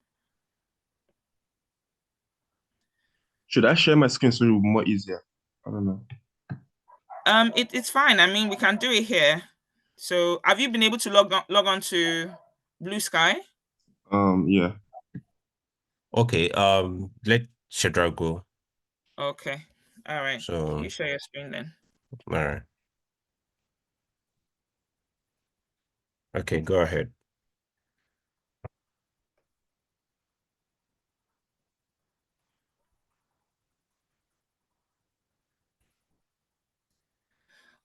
Should I share my screen so it will be more easier? I don't know. It's fine. I mean, we can do it here. So have you been able to log on to Blue Sky? Yeah. Okay, let Shedra go. Okay. All right. So you share your screen then. All right. Okay, go ahead.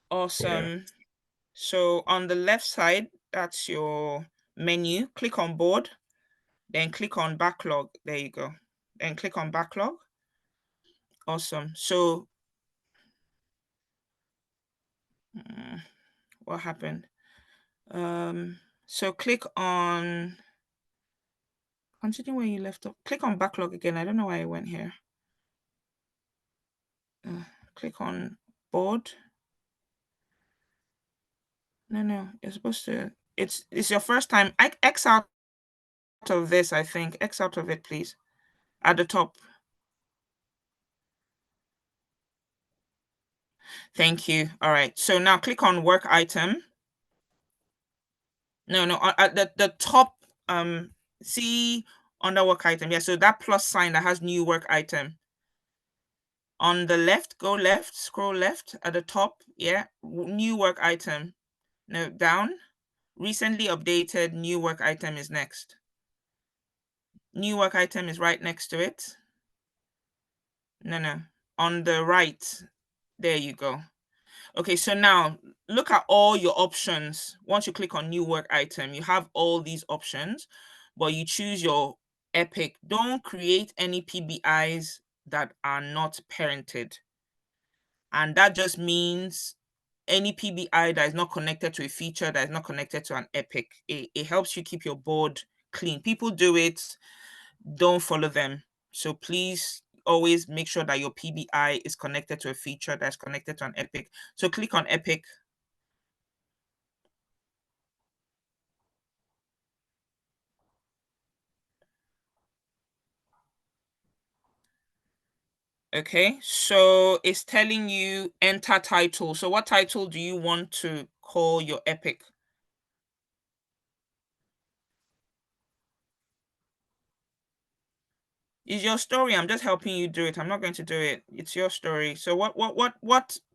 Awesome. Yeah. So on the left side, that's your menu. Click on board, then click on backlog. There you go. Then click on backlog. Awesome. So what happened? So click on, continue where you left off. Click on backlog again. I don't know why I went here. Click on board. No, you're supposed to, it's your first time. X out of this, I think. X out of it, please. At the top. Thank you. All right. So now click on work item. No, at the top, see under work item. Yeah, so that plus sign that has new work item. On the left, go left, scroll left at the top. Yeah, new work item. No, down. Recently updated new work item is next. New work item is right next to it. No. On the right. There you go. Okay, so now look at all your options. Once you click on new work item, you have all these options, but you choose your Epic. Don't create any PBIs that are not parented. And that just means any PBI that is not connected to a feature, that is not connected to an Epic. It helps you keep your board clean. People do it, don't follow them. So please always make sure that your PBI is connected to a feature that's connected to an Epic. So click on Epic. Okay, so it's telling you enter title. So what title do you want to call your Epic? It's your story. I'm just helping you do it. I'm not going to do it. It's your story. So what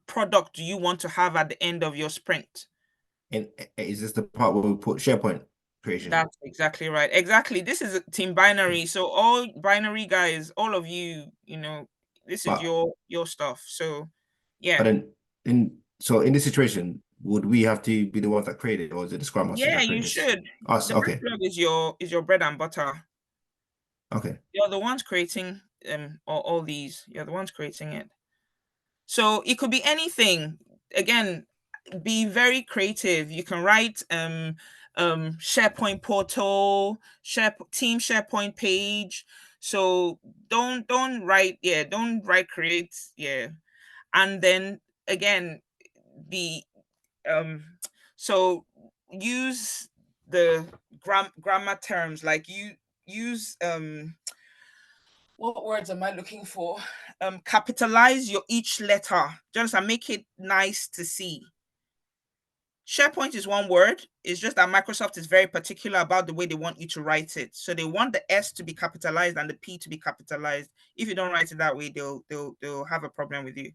product do you want to have at the end of your sprint? And is this the part where we put SharePoint creation? That's exactly right. Exactly. This is a team binary. So all binary guys, all of you, this is your stuff. So yeah. But then in this situation, would we have to be the ones that create it, or is it the Scrum Master Yeah, that you creates should. us? The Okay. backlog is your bread and butter. Okay. You're the ones creating all these. You're the ones creating it. So it could be anything. Again, be very creative. You can write SharePoint portal, team SharePoint page. So don't write create, and then again the so use the grammar terms, like you use what words am I looking for? Capitalize your each letter. Just make it nice to see. SharePoint is one word. It's just that Microsoft is very particular about the way they want you to write it. So they want the S to be capitalized and the P to be capitalized. If you don't write it that way, they'll have a problem with you.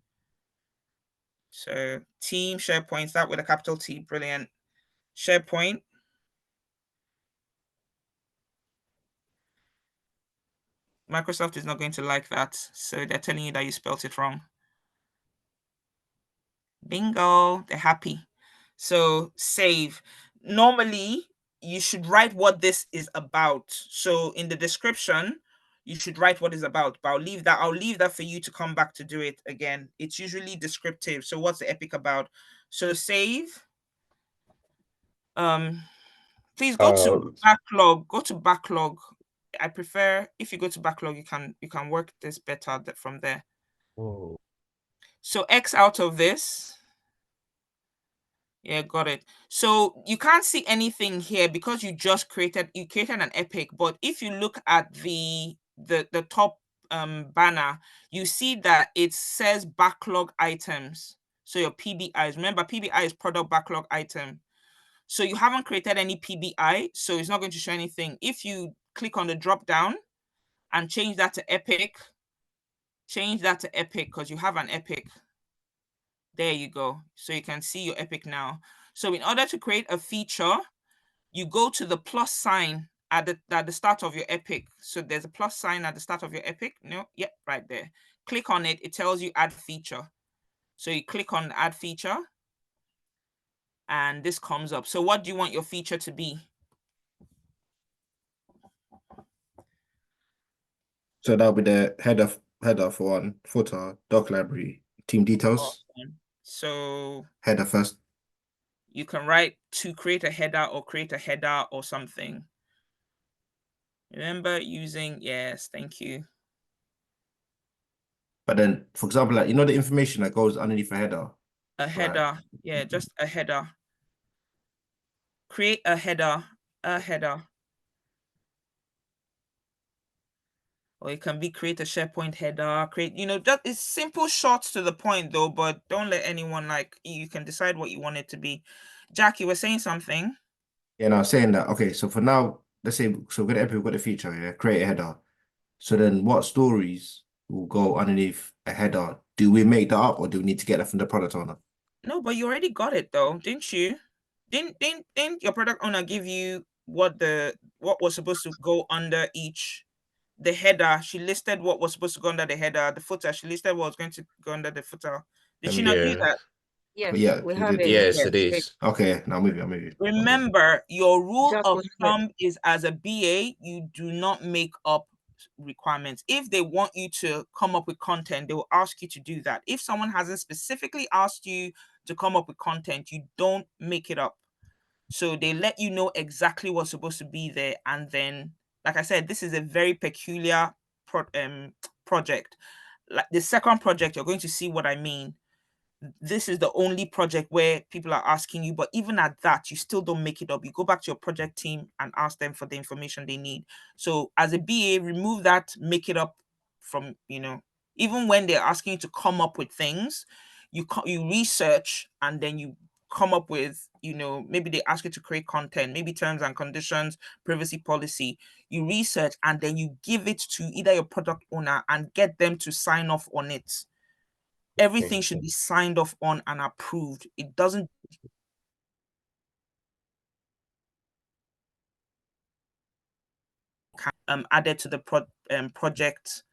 So team SharePoint, start with a capital T. Brilliant. SharePoint. Microsoft is not going to like that. So they're telling you that you spelled it wrong. Bingo, they're happy. So save. Normally, you should write what this is about. So in the description, you should write what it's about. But I'll leave that for you to come back to do it again. It's usually descriptive. So what's the Epic about? So save. Please go to backlog. Go to backlog. I prefer if you go to backlog, you can work this better from there. Oh. So X out of this. Yeah, got it. So you can't see anything here because you created an Epic. But if you look at the top banner, you see that it says backlog items. So your PBIs. Remember, PBI is product backlog item. So you haven't created any PBI, so it's not going to show anything. If you click on the drop down and change that to Epic, because you have an Epic. There you go. So you can see your Epic now. So in order to create a feature, you go to the plus sign at the start of your Epic. So there's a plus sign at the start of your Epic. No, yep, right there. Click on it. It tells you add feature. So you click on add feature and this comes up. So what do you want your feature to be? So that'll be the header for one, footer, doc library, team details. Awesome. So header first. You can write to create a header or something. Remember using, yes, thank you. But then, for example, like, the information that goes underneath a header. A header, right? Yeah, just a header. Create a header. Or it can be create a SharePoint header, that is simple, short to the point though, but don't let anyone you can decide what you want it to be. Jack, you were saying something? Yeah, no, I was saying that, okay, so for now, let's say, so we've got a feature, yeah, create a header. So then what stories will go underneath a header? Do we make that up or do we need to get that from the product owner? No, but you already got it though, didn't you? Didn't your product owner give you what was supposed to go under the header? She listed what was supposed to go under the header, the footer. She listed what was going to go under the footer. Did she not do Yeah. that? Yes, Yeah, we you have did. it. Yes, Yes. it is. Okay, now I'm with you. Remember, your rule Just of was it. thumb is as a BA, you do not make up requirements. If they want you to come up with content, they will ask you to do that. If someone hasn't specifically asked you to come up with content, you don't make it up. So they let you know exactly what's supposed to be there. And then, like I said, this is a very peculiar project. Like the second project, you're going to see what I mean. This is the only project where people are asking you, but even at that, you still don't make it up. You go back to your project team and ask them for the information they need. So as a BA, remove that, make it up from, even when they're asking you to come up with things, you research and then you come up with, maybe they ask you to create content, maybe terms and conditions, privacy policy. You research and then you give it to either your product owner and get them to sign off on it. Everything should be signed off on and approved. It doesn't added to the project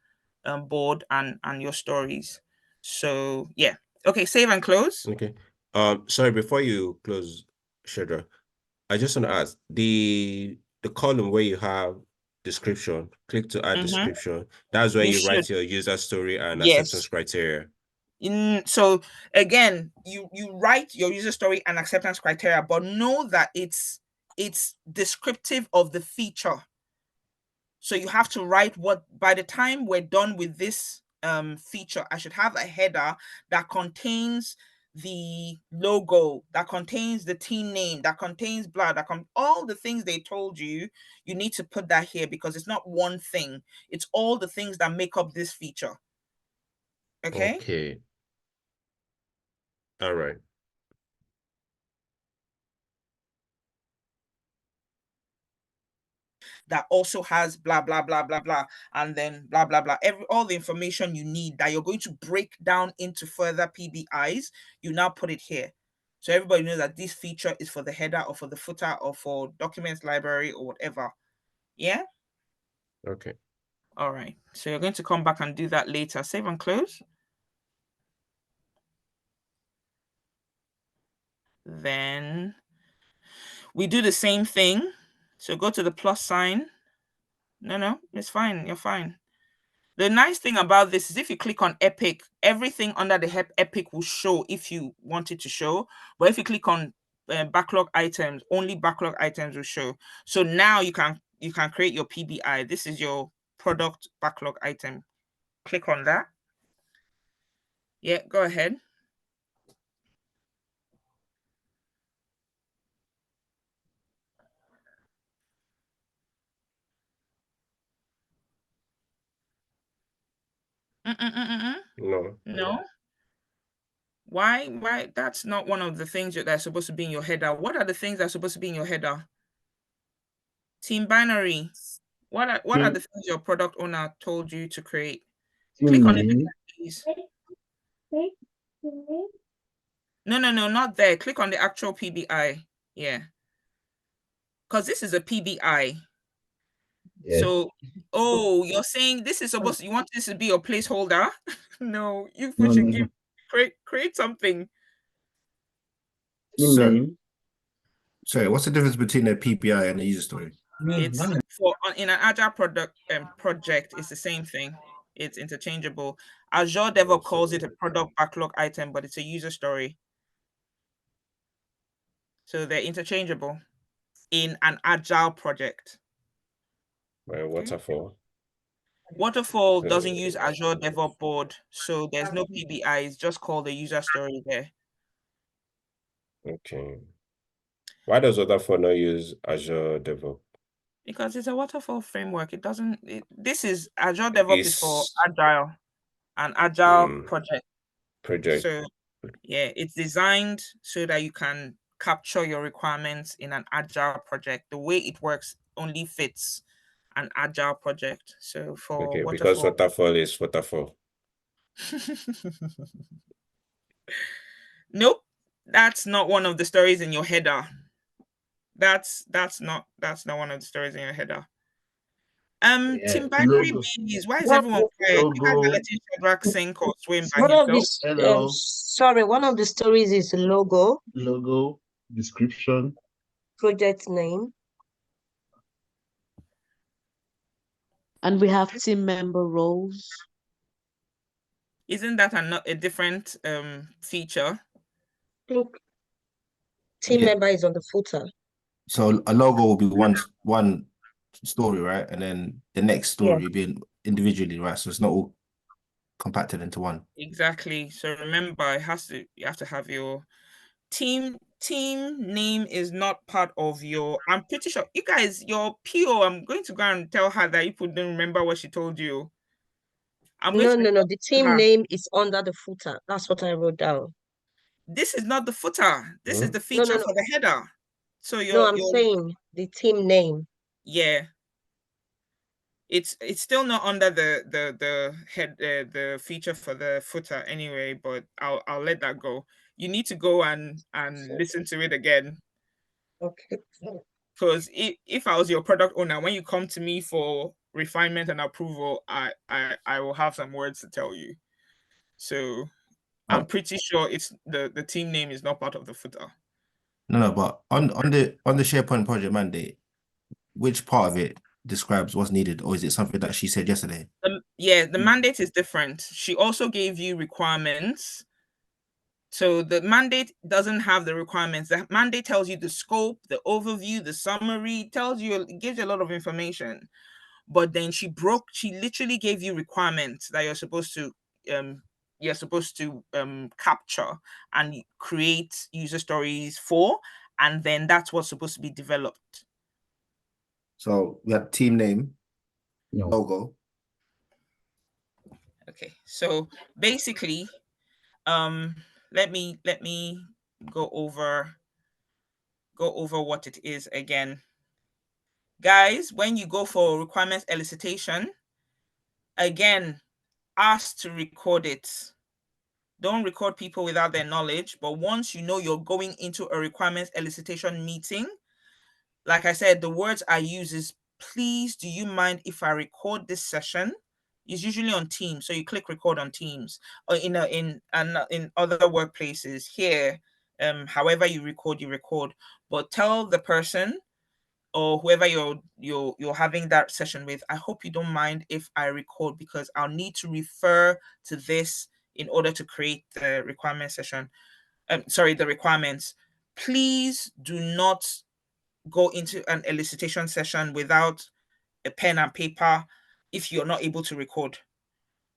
board and your stories. So yeah. Okay, save and close. Okay. Sorry, before you close, Shedra, I just want to ask the column where you have description, click to add description. That's where You you write should. your user story and acceptance Yes. criteria. So again, you write your user story and acceptance criteria, but know that it's descriptive of the feature. So you have to write by the time we're done with this feature, I should have a header that contains the logo, that contains the team name, that contains blah, all the things they told you. You need to put that here because it's not one thing. It's all the things that make up this feature. Okay? Okay. All right. That also has blah, blah, blah, blah, blah, and then blah, blah, blah. All the information you need that you're going to break down into further PBIs, you now put it here. So everybody knows that this feature is for the header or for the footer or for documents library or whatever. Yeah? Okay. All right. So you're going to come back and do that later. Save and close. Then we do the same thing. So go to the plus sign. No, it's fine. You're fine. The nice thing about this is if you click on Epic, everything under the Epic will show if you want it to show. But if you click on backlog items, only backlog items will show. So now you can create your PBI. This is your product backlog item. Click on that. Yeah, go ahead. No. Why? That's not one of the things that are supposed to be in your header. What are the things that are supposed to be in your header? Team binary. What are the things your product owner told you to create? Click on it, please. No, not there. Click on the actual PBI. Yeah. Because this is a PBI. Yes. So, you're saying this is supposed to, you want this to be your placeholder? No, you should create something. Sorry, what's the difference between a PBI and a user story? It's in an agile project, it's the same thing. It's interchangeable. Azure DevOps calls it a product backlog item, but it's a user story. So they're interchangeable in an agile project. Waterfall. Waterfall doesn't use Azure DevOps board, so there's no PBI. It's just called a user story there. Okay. Why does Waterfall not use Azure DevOps? Because it's a waterfall framework. It doesn't. This is Azure DevOps is for agile, an agile project. So yeah, it's designed so that you can capture your requirements in an agile project. The way it works only fits an agile project. So for waterfall, because waterfall is waterfall. Nope, that's not one of the stories in your header. that's not one of the stories in your header. Yeah. Team Binary Logo. Bees, why is everyone quiet? You guys are Logo. letting Shadrach sink or swim by One of himself. this, Hello. sorry, one of the stories is logo, Logo. Description. project name. And we have team member roles. Isn't that a different feature? I think team Yeah. member is on the footer. So a logo will be one story, right? And then the next Yeah. story will be individually, right? So it's not all compacted into one. Exactly. So remember, you have to have your team name is not part of your. I'm pretty sure you guys, your PO. I'm going to go and tell her that you didn't remember what she told you. I'm going No, to no, no. The team her. name is under the footer. That's what I wrote down. This is not the footer. This is the No, no, feature no. for the header. So No, I'm your saying the team name. yeah. It's still not under the head the feature for the footer anyway, but I'll let that go. You need to go and listen to it again. Okay. Because if I was your product owner, when you come to me for refinement and approval, I will have some words to tell you. So I'm pretty sure it's the team name is not part of the footer. No, but on the SharePoint project mandate, which part of it describes what's needed, or is it something that she said yesterday? Yeah, the mandate is different. She also gave you requirements. So the mandate doesn't have the requirements. The mandate tells you the scope, the overview, the summary, it gives you a lot of information. But then she literally gave you requirements that you're supposed to capture and create user stories for, and then that's what's supposed to be developed. So we had team name, logo. Okay, so basically, let me go over what it is again. Guys, when you go for requirements elicitation, again, ask to record it. Don't record people without their knowledge, but once you know you're going into a requirements elicitation meeting, like I said, the words I use is, please, do you mind if I record this session? It's usually on Teams, so you click record on Teams, or in other workplaces. Here, however you record, but tell the person or whoever you're having that session with, I hope you don't mind if I record, because I'll need to refer to this in order to create the requirement session. The requirements. Please do not go into an elicitation session without a pen and paper if you're not able to record.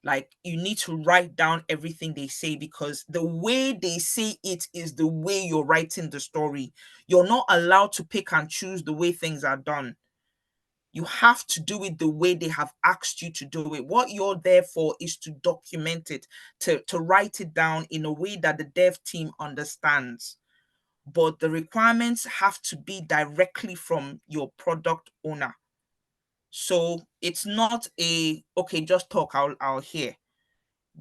Like, you need to write down everything they say, because the way they say it is the way you're writing the story. You're not allowed to pick and choose the way things are done. You have to do it the way they have asked you to do it. What you're there for is to document it, to write it down in a way that the dev team understands. But the requirements have to be directly from your product owner. So it's not okay, just talk, I'll hear.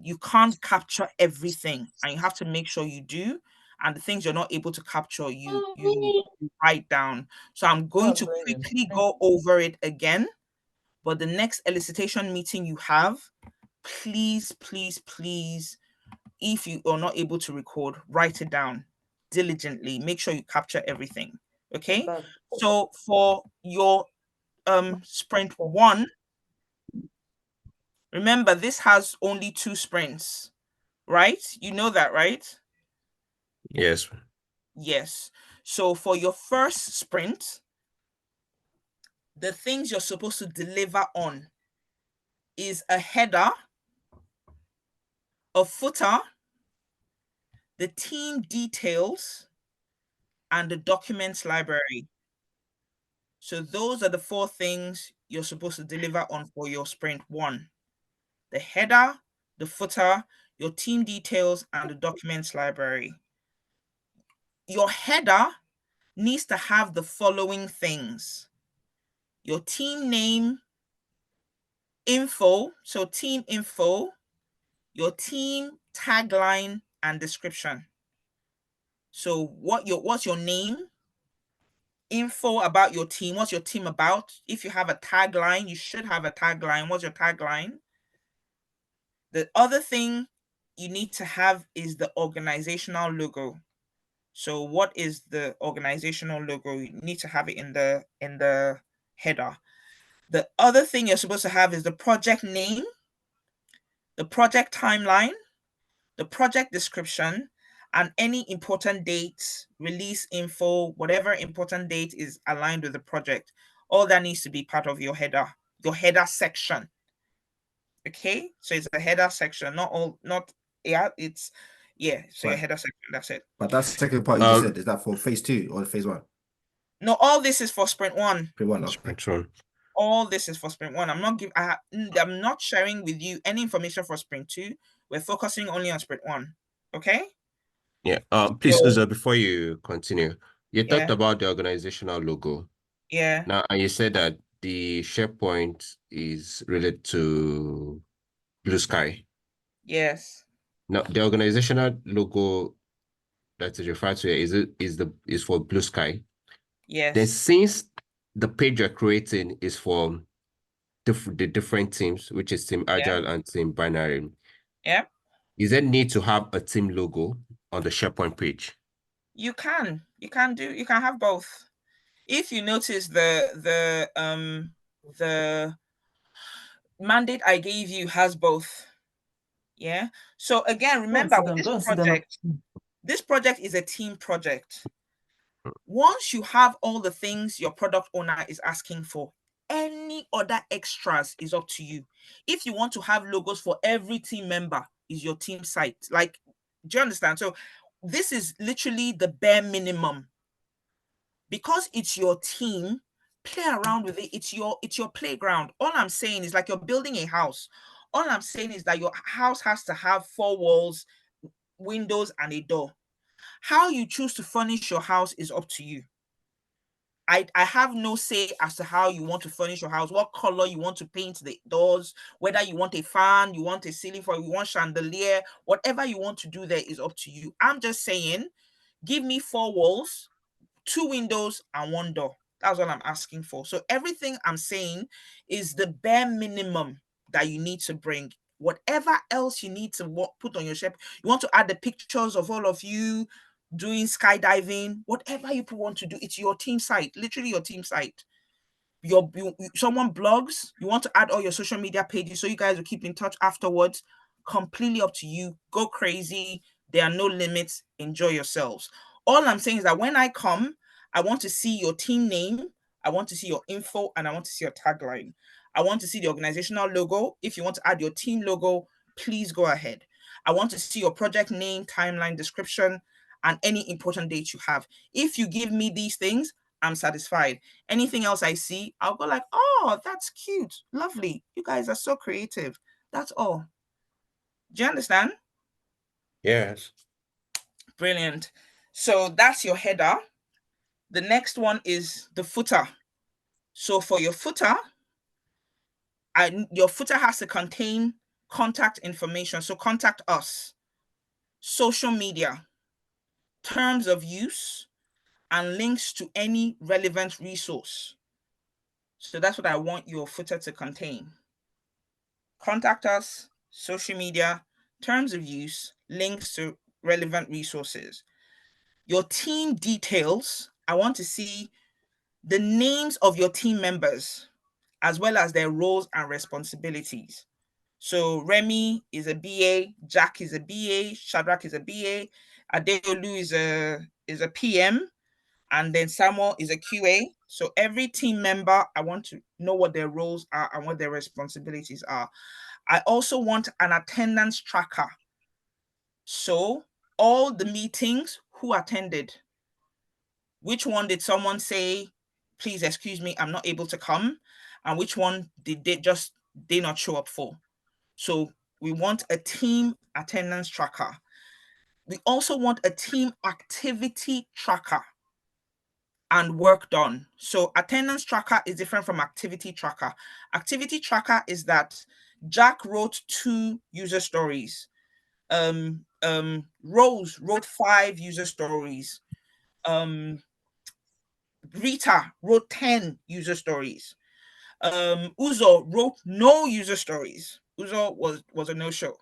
You can't capture everything, and you have to make sure you do. And the things you're not able to capture, you write down. So I'm going to quickly go over it again. But the next elicitation meeting you have, please, please, please, if you are not able to record, write it down diligently. Make sure you capture everything. Okay. So for your sprint 1, remember, this has only 2 sprints, right? You know that, right? Yes. Yes. So for your first sprint, the things you're supposed to deliver on is a header, a footer, the team details, and the documents library. So those are the 4 things you're supposed to deliver on for your sprint 1. The header, the footer, your team details, and the documents library. Your header needs to have the following things: your team name, info, so team info, your team tagline, and description. So what's your name? info about your team. What's your team about? If you have a tagline, you should have a tagline. What's your tagline? The other thing you need to have is the organizational logo. So what is the organizational logo? You need to have it in the header. The other thing you're supposed to have is the project name, the project timeline, the project description, and any important dates, release info, whatever important date is aligned with the project. All that needs to be part of your header section. Okay, so it's a header section, so your header section, that's it. But that second part you just said, is that for phase 2 or phase 1? No, all this is for sprint 1. Sprint 1, okay. Sprint 1. All this is for sprint 1. I'm not sharing with you any information for sprint 2. We're focusing only on sprint 1. Okay? Yeah. Please, Uzo, before you continue, you talked Yeah. about the organizational logo. Yeah. Now, and you said that the SharePoint is related to Blue Sky. Yes. Now, the organizational logo that is referred to here, is for Blue Sky. Yes. Then, since the page you're creating is for the different teams, which is Team Agile and Team Binary. Yeah. Is there need to have a team logo on the SharePoint page? You can have both. If you notice the mandate I gave you has both. Yeah. So again, remember this project is a team project. Once you have all the things your product owner is asking for, any other extras is up to you. If you want to have logos for every team member, is your team site. Like, do you understand? So this is literally the bare minimum. Because it's your team, play around with it. It's your playground. All I'm saying is, like, you're building a house. All I'm saying is that your house has to have 4 walls, windows, and a door. How you choose to furnish your house is up to you. I have no say as to how you want to furnish your house, what color you want to paint the doors, whether you want a fan, you want a ceiling fan, you want chandelier, whatever you want to do there is up to you. I'm just saying, give me 4 walls, 2 windows, and 1 door. That's what I'm asking for. So everything I'm saying is the bare minimum that you need to bring. Whatever else you need to put on your ship, you want to add the pictures of all of you doing skydiving, whatever you want to do, it's your team site, literally your team site. Someone blogs, you want to add all your social media pages so you guys will keep in touch afterwards. Completely up to you. Go crazy. There are no limits. Enjoy yourselves. All I'm saying is that when I come, I want to see your team name, I want to see your info, and I want to see your tagline. I want to see the organizational logo. If you want to add your team logo, please go ahead. I want to see your project name, timeline, description, and any important dates you have. If you give me these things, I'm satisfied. Anything else I see, I'll go like, oh, that's cute. Lovely. You guys are so creative. That's all. Do you understand? Yes. Brilliant. So that's your header. The next one is the footer. So for your footer, your footer has to contain contact information. So contact us, social media, terms of use, and links to any relevant resource. So that's what I want your footer to contain. Contact us, social media, terms of use, links to relevant resources. Your team details, I want to see the names of your team members, as well as their roles and responsibilities. So Remy is a BA, Jack is a BA, Shadrach is a BA, Adeolu is a PM, and then Samuel is a QA. So every team member, I want to know what their roles are and what their responsibilities are. I also want an attendance tracker. So all the meetings, who attended, which one did someone say, please excuse me, I'm not able to come, and which one did they not show up for. So we want a team attendance tracker. We also want a team activity tracker and work done. So attendance tracker is different from activity tracker. Activity tracker is that Jack wrote 2 user stories. Rose wrote 5 user stories. Rita wrote 10 user stories. Uzo wrote no user stories. Uzo was a no-show.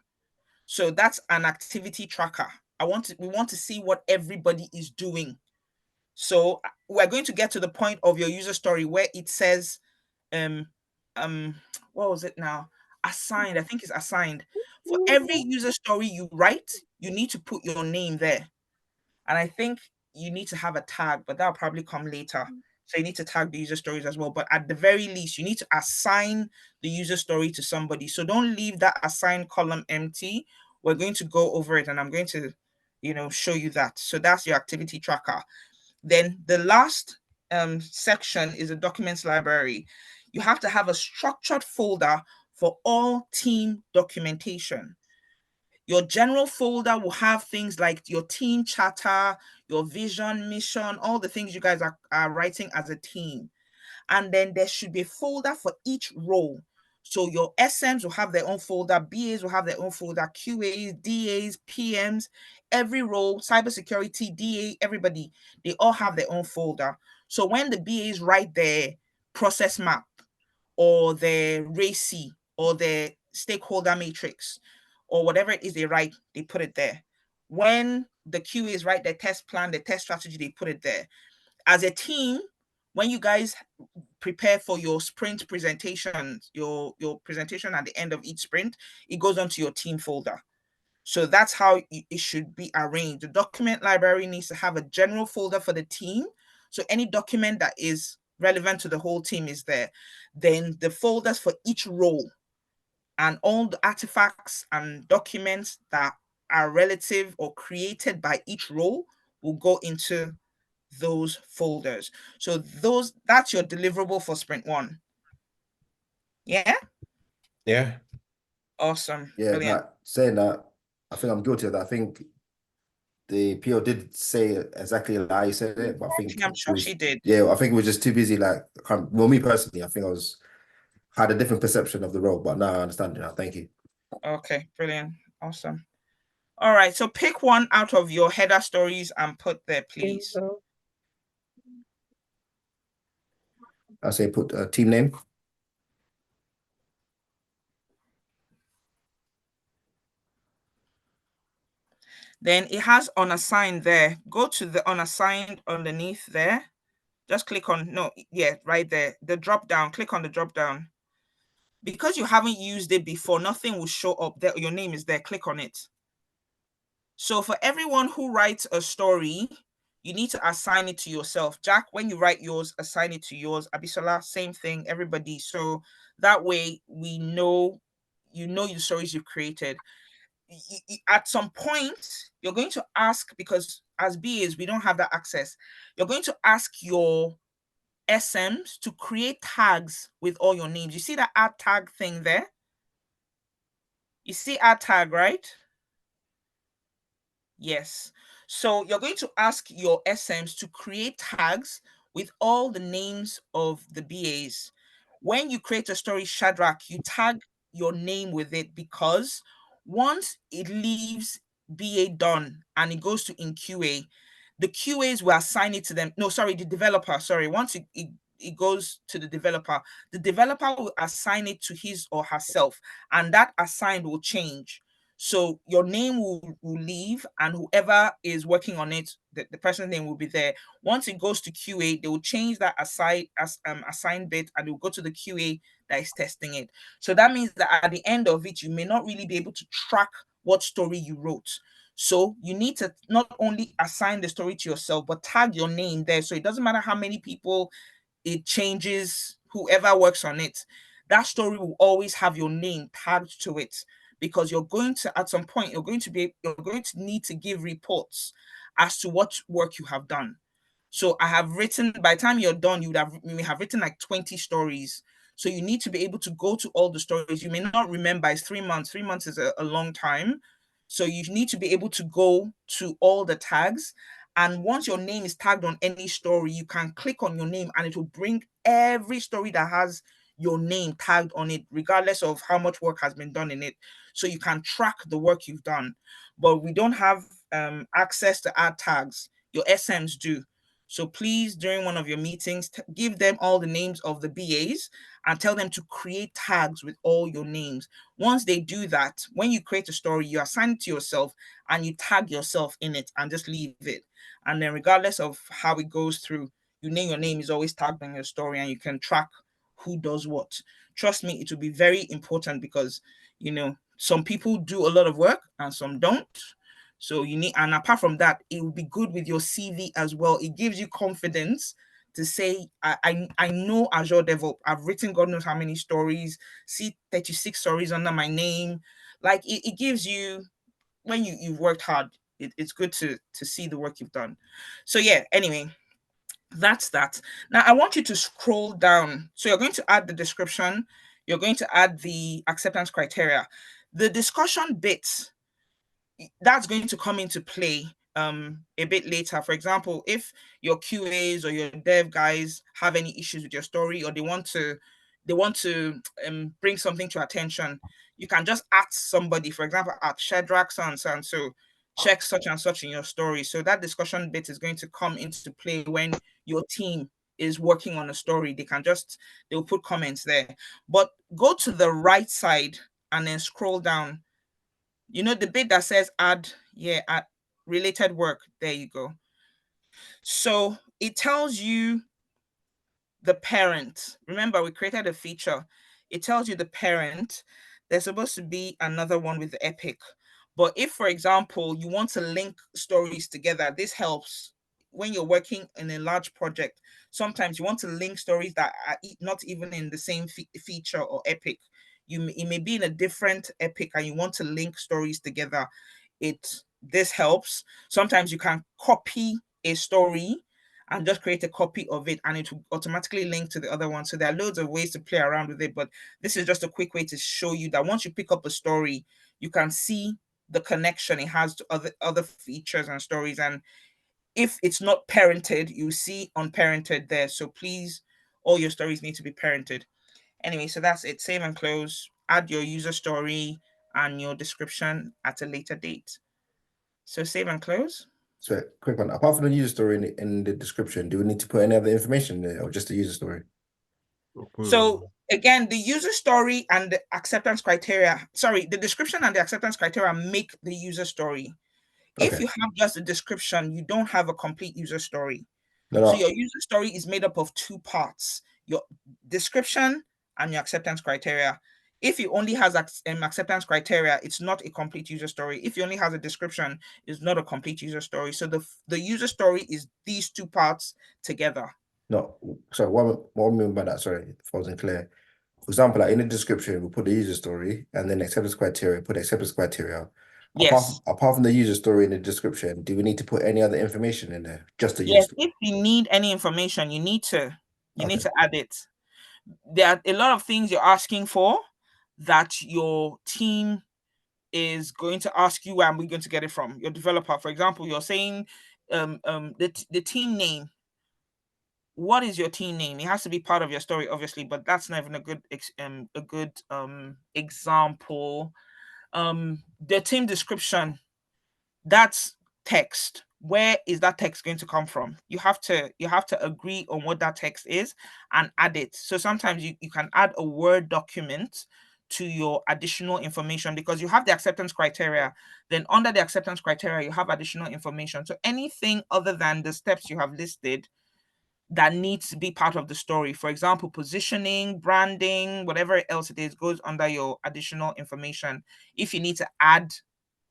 So that's an activity tracker. We want to see what everybody is doing. So we're going to get to the point of your user story where it says, what was it now? Assigned. I think it's assigned. For every user story you write, you need to put your name there. And I think you need to have a tag, but that'll probably come later. So you need to tag the user stories as well. But at the very least, you need to assign the user story to somebody. So don't leave that assigned column empty. We're going to go over it and I'm going to, show you that. So that's your activity tracker. Then the last section is a documents library. You have to have a structured folder for all team documentation. Your general folder will have things like your team charter, your vision, mission, all the things you guys are writing as a team. And then there should be a folder for each role. So your SMs will have their own folder, BAs will have their own folder, QAs, DAs, PMs, every role, cybersecurity, DA, everybody, they all have their own folder. So when the BAs write their process map or their RACI or their stakeholder matrix or whatever it is they write, they put it there. When the QAs write their test plan, their test strategy, they put it there. As a team, when you guys prepare for your sprint presentation, your presentation at the end of each sprint, it goes onto your team folder. So that's how it should be arranged. The document library needs to have a general folder for the team. So any document that is relevant to the whole team is there. Then the folders for each role and all the artifacts and documents that are relative or created by each role will go into those folders. So that's your deliverable for sprint 1. Yeah? Yeah. Awesome. Yeah, Brilliant. saying that, I think I'm guilty of that. I think the PO did say exactly like how you said it, but I think I'm sure she did. Yeah, I think we were just too busy. Well, me personally, I think had a different perception of the role, but now I understand it now. Thank you. Okay, brilliant. Awesome. All right, so pick one out of your header stories and put there, please. I'll say put a team name. Then it has unassigned there. Go to the unassigned underneath there. Just click on, right there. The drop down, click on the drop down. Because you haven't used it before, nothing will show up there. Your name is there, click on it. So for everyone who writes a story, you need to assign it to yourself. Jack, when you write yours, assign it to yours. Abisola, same thing, everybody. So that way we know, your stories you've created. At some point, you're going to ask, because as BAs, we don't have that access. You're going to ask your SMs to create tags with all your names. You see that add tag thing there? You see add tag, right? Yes. So you're going to ask your SMs to create tags with all the names of the BAs. When you create a story, Shadrach, you tag your name with it, because once it leaves BA done and it goes to in QA, the QAs will assign it to them. No, sorry, the developer. Sorry, once it goes to the developer will assign it to his or herself, and that assigned will change. So your name will leave, and whoever is working on it, the person's name will be there. Once it goes to QA, they will change that assigned bit, and it will go to the QA that is testing it. So that means that at the end of it, you may not really be able to track what story you wrote. So you need to not only assign the story to yourself, but tag your name there. So it doesn't matter how many people it changes, whoever works on it, that story will always have your name tagged to it, because you're going to, at some point, you're going to need to give reports as to what work you have done. So I have written, by the time you're done, you may have written like 20 stories. So you need to be able to go to all the stories. You may not remember, it's 3 months. 3 months is a long time. So you need to be able to go to all the tags. And once your name is tagged on any story, you can click on your name and it will bring every story that has your name tagged on it, regardless of how much work has been done in it. So you can track the work you've done. But we don't have access to add tags. Your SMs do. So please, during one of your meetings, give them all the names of the BAs and tell them to create tags with all your names. Once they do that, when you create a story, you assign it to yourself and you tag yourself in it and just leave it. And then regardless of how it goes through, you name your name is always tagged in your story and you can track who does what. Trust me, it will be very important because, you know, some people do a lot of work and some don't. So you need, and apart from that, it will be good with your CV as well. It gives you confidence to say, I know Azure DevOps. I've written God knows how many stories, see 36 stories under my name. Like it gives you, when you've worked hard, it's good to see the work you've done. So yeah, anyway, that's that. Now I want you to scroll down. So you're going to add the description, you're going to add the acceptance criteria. The discussion bit, that's going to come into play a bit later. For example, if your QAs or your dev guys have any issues with your story, or they want to bring something to attention, you can just ask somebody, for example, at Shadrach so and so, check such and such in your story. So that discussion bit is going to come into play when your team is working on a story. They'll put comments there. But go to the right side and then scroll down. You know, the bit that says add related work. There you go. So it tells you the parent. Remember, we created a feature. It tells you the parent. There's supposed to be another one with the epic. But if, for example, you want to link stories together, this helps when you're working in a large project. Sometimes you want to link stories that are not even in the same feature or epic. It may be in a different epic and you want to link stories together. This helps. Sometimes you can copy a story and just create a copy of it and it will automatically link to the other one. So there are loads of ways to play around with it, but this is just a quick way to show you that once you pick up a story, you can see the connection it has to other features and stories. And if it's not parented, you see unparented there. So please, all your stories need to be parented. Anyway, so that's it. Save and close. Add your user story and your description at a later date. So save and close. So quick one. Apart from the user story in the description, do we need to put any other information in there or just the user story? So again, the user story and the acceptance criteria, the description and the acceptance criteria make the user story. If you have just a description, you don't have a complete user story. So your user story is made up of two parts, your description and your acceptance criteria. If it only has acceptance criteria, it's not a complete user story. If it only has a description, it's not a complete user story. So the user story is these two parts together. No, sorry, what I mean by that, sorry, if I wasn't clear. For example, like in the description, we put the user story and then acceptance criteria, put the acceptance criteria. Yes. Apart from the user story in the description, do we need to put any other information in there? Just the user Yes, story. if you need any information, you need to add it. There are a lot of things you're asking for that your team is going to ask you, where am we going to get it from? Your developer, for example, you're saying the team name. What is your team name? It has to be part of your story, obviously, but that's not even a good example. The team description, that's text. Where is that text going to come from? You have to agree on what that text is and add it. So sometimes you can add a Word document to your additional information because you have the acceptance criteria. Then under the acceptance criteria, you have additional information. So anything other than the steps you have listed that needs to be part of the story. For example, positioning, branding, whatever else it is, goes under your additional information. If you need to add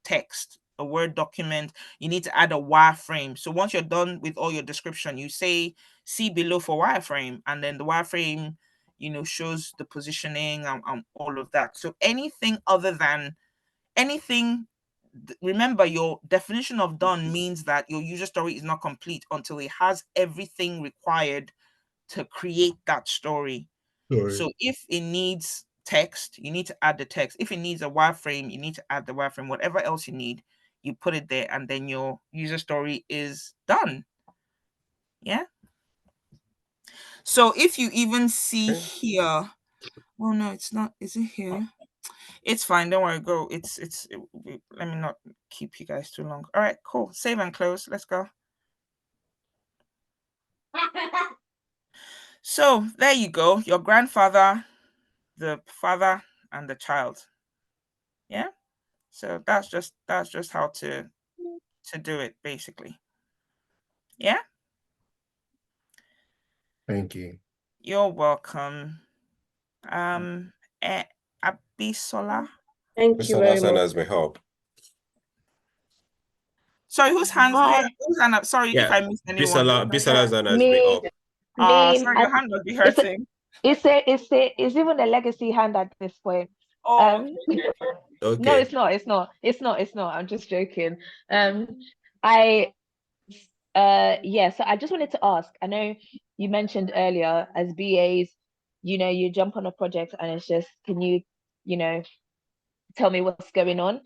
text, a Word document, you need to add a wireframe. So once you're done with all your description, you say see below for wireframe, and then the wireframe, shows the positioning and all of that. So anything other than remember, your definition of done means that your user story is not complete until it has everything required to create that story. So if it needs text, you need to add the text. If it needs a wireframe, you need to add the wireframe. Whatever else you need, you put it there, and then your user story is done. Yeah. So if you even see here, oh no, it's not. Is it here? It's fine. Don't worry. Go. Let me not keep you guys too long. All right. Cool. Save and close. Let's go. So there you go. Your grandfather, the father, and the child. Yeah. So that's just how to do it, basically. Yeah. Thank you. You're welcome. Abisola. Thank you very much. Has my help. Sorry, whose hands? Hi. Whose hand up? Sorry if Yeah, I missed anyone. Bisala's hand has been Me, up. Sorry, me, your hand must be it's a, hurting. it's even a legacy hand at this point. Oh, No, Okay. it's not. It's not. I'm just joking. I yeah, so I just wanted to ask. I know you mentioned earlier as BAs, you jump on a project and it's just, can you know, tell me what's going on?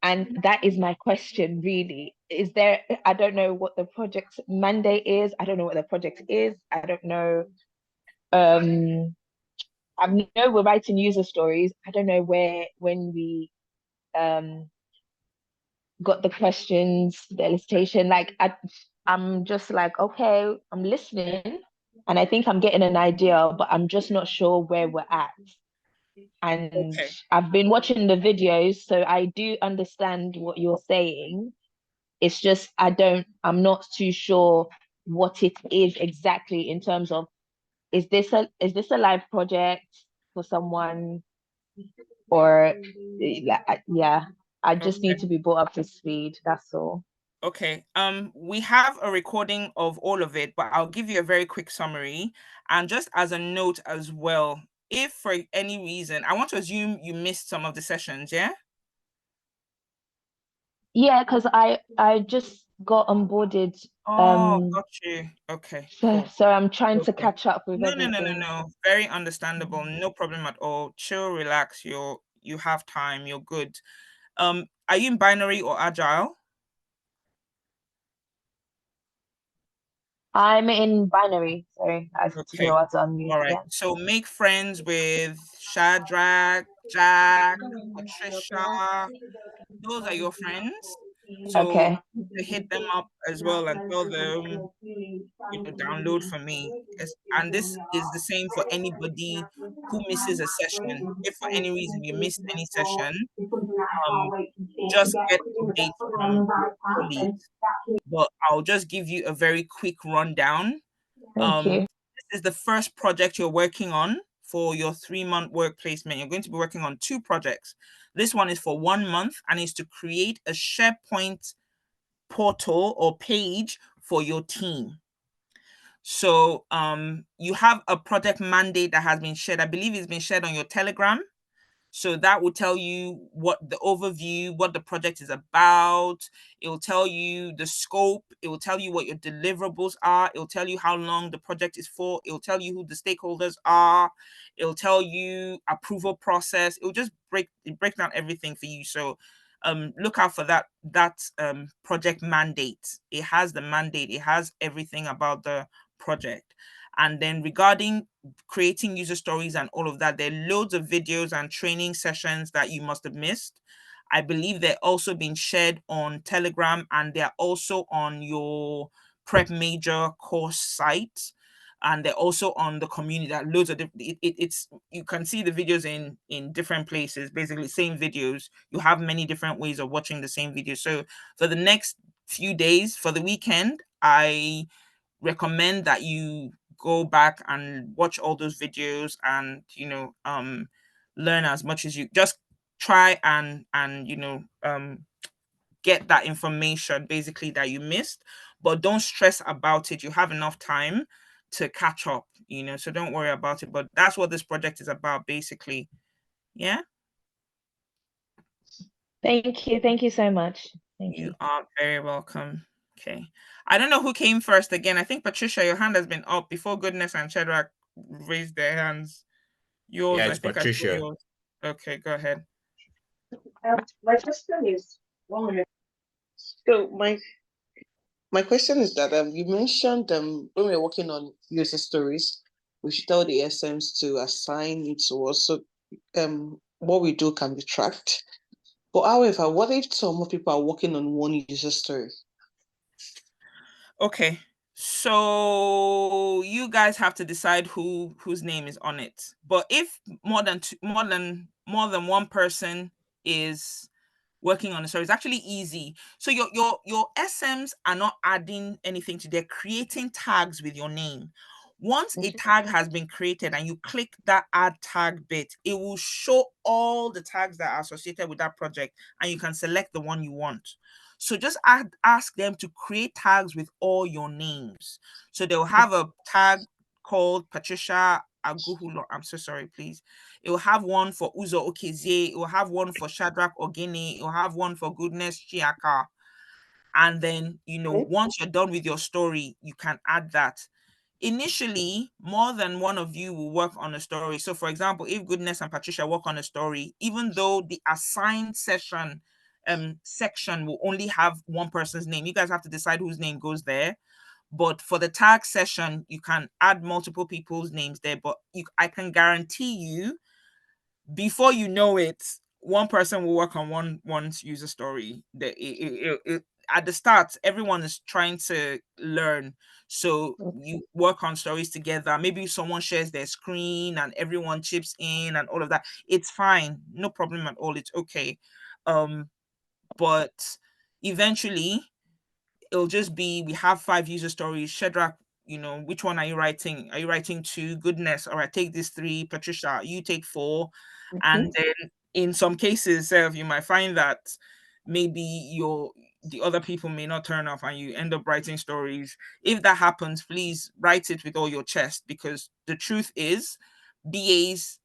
And that is my question, really. Is there, I don't know what the project mandate is. I don't know what the project is. I don't know. I know we're writing user stories. I don't know when we got the questions, the elicitation. Like I'm just like, okay, I'm listening and I think I'm getting an idea, but I'm just not sure where we're at. And okay. I've been watching the videos, so I do understand what you're saying. It's just I'm not too sure what it is exactly in terms of, is this a live project for someone, or yeah, I just Okay. need to be brought up to speed. That's all. Okay. We have a recording of all of it, but I'll give you a very quick summary. And just as a note as well, if for any reason, I want to assume you missed some of the sessions, yeah? Yeah, because I just got onboarded. Oh, got you. Okay, So cool. I'm trying to Okay. catch up with No, no, no, no, everything. no. Very understandable. No problem at all. Chill, relax. You have time. You're good. Are you in binary or agile? I'm in binary. Sorry, I didn't Okay. know what to unmute. All right. Yeah. So make friends with Shadrach, Jack, Patricia. Those are your friends. So Okay. to hit them up as well and tell them, download for me. And this is the same for anybody who misses a session. If for any reason you missed any session, um, just get updates from your colleagues. But I'll just give you a very quick rundown. Thank you. This is the first project you're working on for your 3-month work placement. You're going to be working on 2 projects. This one is for 1 month and is to create a SharePoint portal or page for your team. So you have a project mandate that has been shared. I believe it's been shared on your Telegram. So that will tell you what the overview, what the project is about. It will tell you the scope. It will tell you what your deliverables are. It will tell you how long the project is for. It will tell you who the stakeholders are. It will tell you approval process. It will just break down everything for you. So look out for that project mandate. It has the mandate. It has everything about the project. And then regarding creating user stories and all of that, there are loads of videos and training sessions that you must have missed. I believe they're also being shared on Telegram and they're also on your Prep Major course site. And they're also on the community. That loads of it's you can see the videos in different places, basically same videos. You have many different ways of watching the same video. So for the next few days, for the weekend, I recommend that you go back and watch all those videos and learn as much as you just try and get that information basically that you missed, but don't stress about it. You have enough time to catch up, so don't worry about it. But that's what this project is about basically. Yeah. Thank you. Thank you so much. Thank You you. are very welcome. Okay. I don't know who came first again. I think Patricia, your hand has been up before Goodness and Shadrach raised their hands. Yours, Yeah, I it's think I saw Patricia. yours. Okay, go ahead. My question is, so my question is that you mentioned when we were working on user stories, we should tell the SMs to assign it to us, so what we do can be tracked. But however, what if some more people are working on one user story? Okay. So you guys have to decide whose name is on it. But if more than one person is working on the story, it's actually easy. So your SMs are not adding anything to, they're creating tags with your name. Once a tag has been created and you click that add tag bit, it will show all the tags that are associated with that project, and you can select the one you want. So just ask them to create tags with all your names. So they'll have a tag called Patricia Aguhulo. I'm so sorry, please. It will have one for Uzo Okezie. It will have one for Shadrach Ogene. It will have one for Goodness Chiaka. And then, once you're done with your story, you can add that. Initially, more than one of you will work on a story. So, for example, if Goodness and Patricia work on a story, even though the assigned section will only have one person's name, you guys have to decide whose name goes there. But for the tag session, you can add multiple people's names there. But I can guarantee you, before you know it, one person will work on one's user story. At the start, everyone is trying to learn. So you work on stories together. Maybe someone shares their screen and everyone chips in and all of that. It's fine. No problem at all. It's okay. But eventually it'll just be, we have 5 user stories. Shadrach, which one are you writing? Are you writing 2? Goodness. All right, take these 3. Patricia, you take 4. And then in some cases, you might find that maybe the other people may not turn up and you end up writing stories. If that happens, please write it with all your chest, because the truth is, BAs,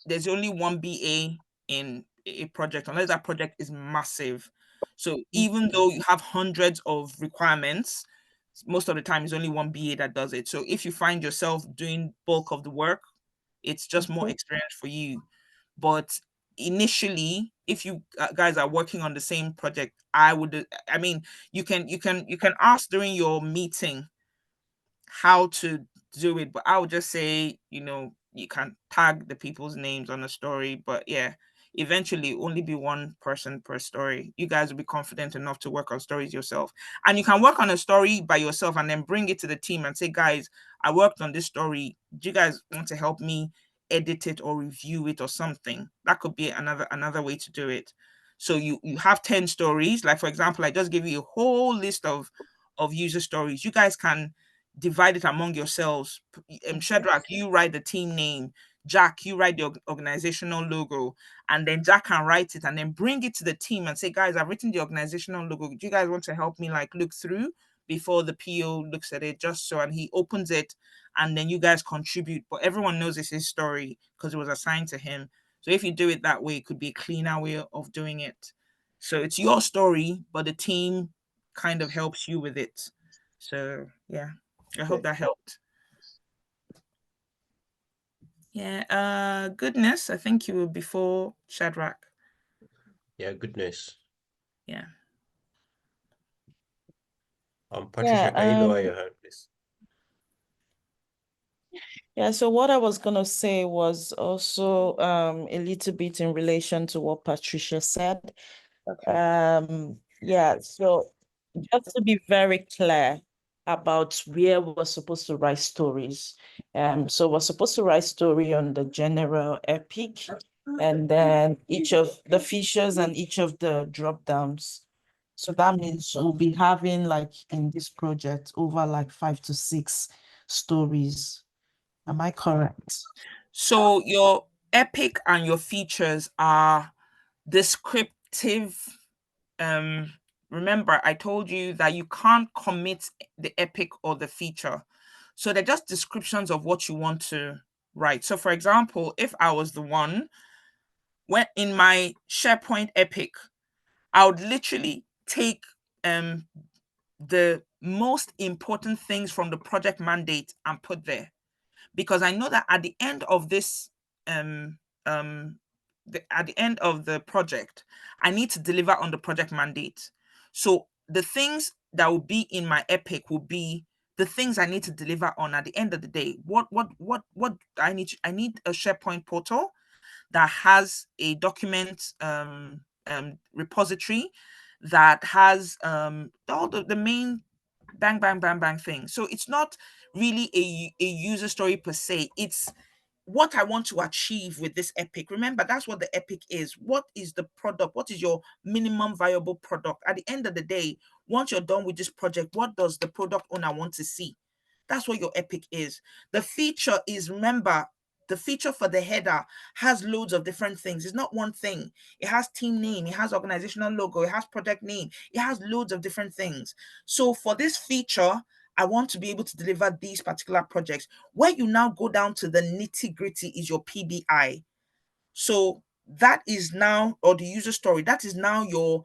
there's only one BA in a project, unless that project is massive. So even though you have hundreds of requirements, most of the time it's only one BA that does it. So if you find yourself doing bulk of the work, it's just more experience for you. But initially, if you guys are working on the same project, you can ask during your meeting how to do it, but I would just say, you can tag the people's names on the story. But yeah, eventually only be one person per story. You guys will be confident enough to work on stories yourself. And you can work on a story by yourself and then bring it to the team and say, guys, I worked on this story. Do you guys want to help me edit it or review it or something? That could be another way to do it. So you have 10 stories. Like, for example, I just gave you a whole list of user stories. You guys can divide it among yourselves. Shadrach, you write the team name. Jack, you write the organizational logo, and then Jack can write it and then bring it to the team and say, guys, I've written the organizational logo. Do you guys want to help me look through before the PO looks at it? Just so, and he opens it, and then you guys contribute. But everyone knows it's his story because it was assigned to him. So if you do it that way, it could be a cleaner way of doing it. So it's your story, but the team kind of helps you with it. So yeah. I hope that helped. Yeah, Goodness, I think you were before Shadrach. Yeah, Goodness. Yeah. Patricia, can you lower your hand, please? Yeah, so what I was gonna say was also a little bit in relation to what Patricia said. Okay. Yeah, so just to be very clear about where we're supposed to write stories. So we're supposed to write story on the general epic, and then each of the features and each of the drop downs. So that means we'll be having in this project over 5 to 6 stories. Am I correct? So your epic and your features are descriptive. Remember, I told you that you can't commit the epic or the feature. So they're just descriptions of what you want to write. So for example, if I was the one, when in my SharePoint epic, I would literally take the most important things from the project mandate and put there, because I know that at the end of this at the end of the project, I need to deliver on the project mandate. So the things that will be in my epic will be the things I need to deliver on at the end of the day. What I need? I need a SharePoint portal that has a document repository that has all the main bang, bang, bang, bang thing. So it's not really a user story per se. It's what I want to achieve with this epic. Remember, that's what the epic is. What is the product? What is your minimum viable product? At the end of the day, once you're done with this project, what does the product owner want to see? That's what your epic is. The feature is, remember, the feature for the header has loads of different things. It's not one thing. It has team name, it has organizational logo, it has project name, it has loads of different things. So for this feature, I want to be able to deliver these particular projects. Where you now go down to the nitty gritty is your PBI. So that is now, or the user story, that is now your,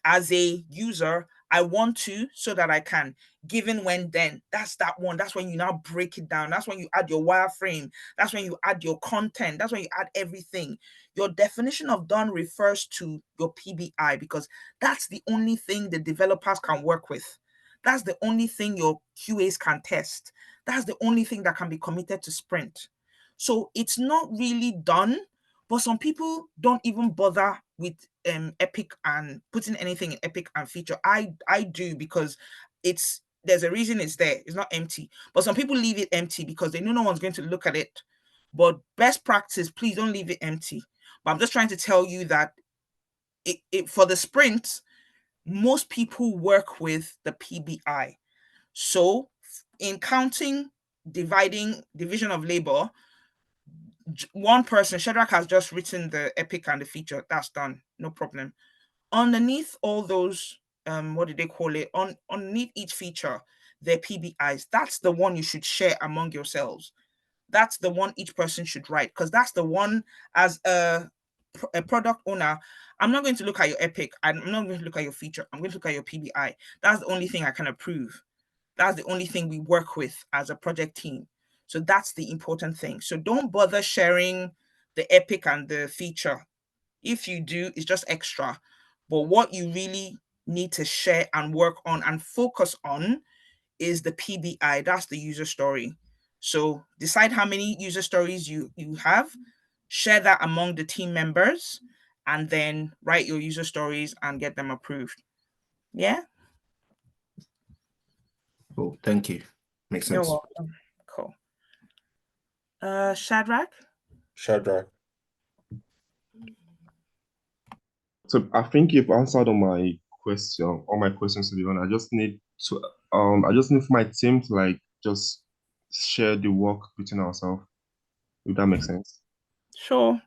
as a user, I want to, so that I can, given when then, that's that one. That's when you now break it down. That's when you add your wireframe. That's when you add your content. That's when you add everything. Your definition of done refers to your PBI because that's the only thing the developers can work with. That's the only thing your QAs can test. That's the only thing that can be committed to sprint. So it's not really done, but some people don't even bother with Epic and putting anything in Epic and feature. I do because there's a reason it's there. It's not empty. But some people leave it empty because they know no one's going to look at it. But best practice, please don't leave it empty. But I'm just trying to tell you that for the sprint, most people work with the PBI. So in counting, division of labor, one person, Shadrach, has just written the epic and the feature. That's done. No problem. Underneath all those, what do they call it? Underneath each feature, their PBIs. That's the one you should share among yourselves. That's the one each person should write because that's the one as a product owner. I'm not going to look at your epic. I'm not going to look at your feature. I'm going to look at your PBI. That's the only thing I can approve. That's the only thing we work with as a project team. So that's the important thing. So don't bother sharing the epic and the feature. If you do, it's just extra. But what you really need to share and work on and focus on is the PBI. That's the user story. So decide how many user stories you have, share that among the team members, and then write your user stories and get them approved. Yeah? Cool. Thank you. Makes You're sense. welcome. Cool. Shadrach? Shadrach. So I think you've answered all my questions to be honest. I just need for my team to like just share the work between ourselves. If that makes sense. Sure.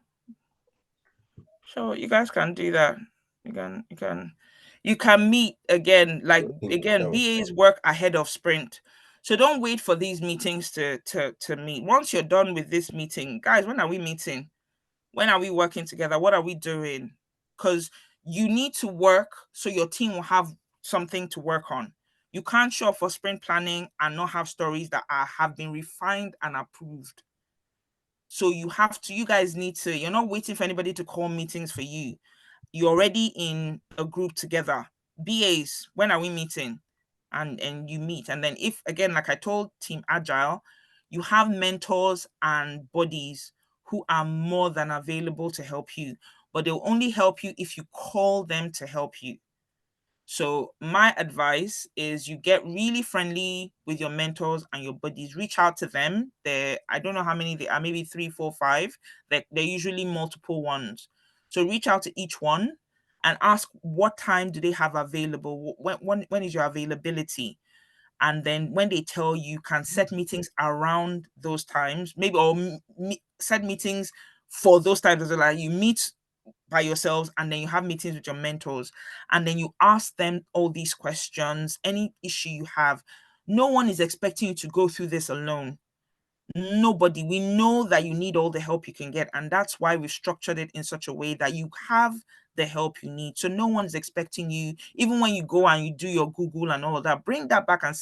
You guys can do that. You can meet again, like again, BAs work ahead of sprint. So don't wait for these meetings to meet. Once you're done with this meeting, guys, when are we meeting? When are we working together? What are we doing? Because you need to work so your team will have something to work on. You can't show up for sprint planning and not have stories that have been refined and approved. So you guys need to, you're not waiting for anybody to call meetings for you. You're already in a group together. BAs, when are we meeting? And you meet. And then if, again, like I told Team Agile, you have mentors and buddies who are more than available to help you, but they'll only help you if you call them to help you. So my advice is you get really friendly with your mentors and your buddies. Reach out to them. I don't know how many they are, maybe 3, 4, 5. They're usually multiple ones. So reach out to each one and ask what time do they have available? When is your availability? And then when they tell you, you can set meetings around those times, maybe, or set meetings for those times. Like you meet by yourselves and then you have meetings with your mentors and then you ask them all these questions, any issue you have. No one is expecting you to go through this alone. Nobody. We know that you need all the help you can get, and that's why we've structured it in such a way that you have the help you need. So no one's expecting you, even when you go and you do your Google and all of that, bring that back and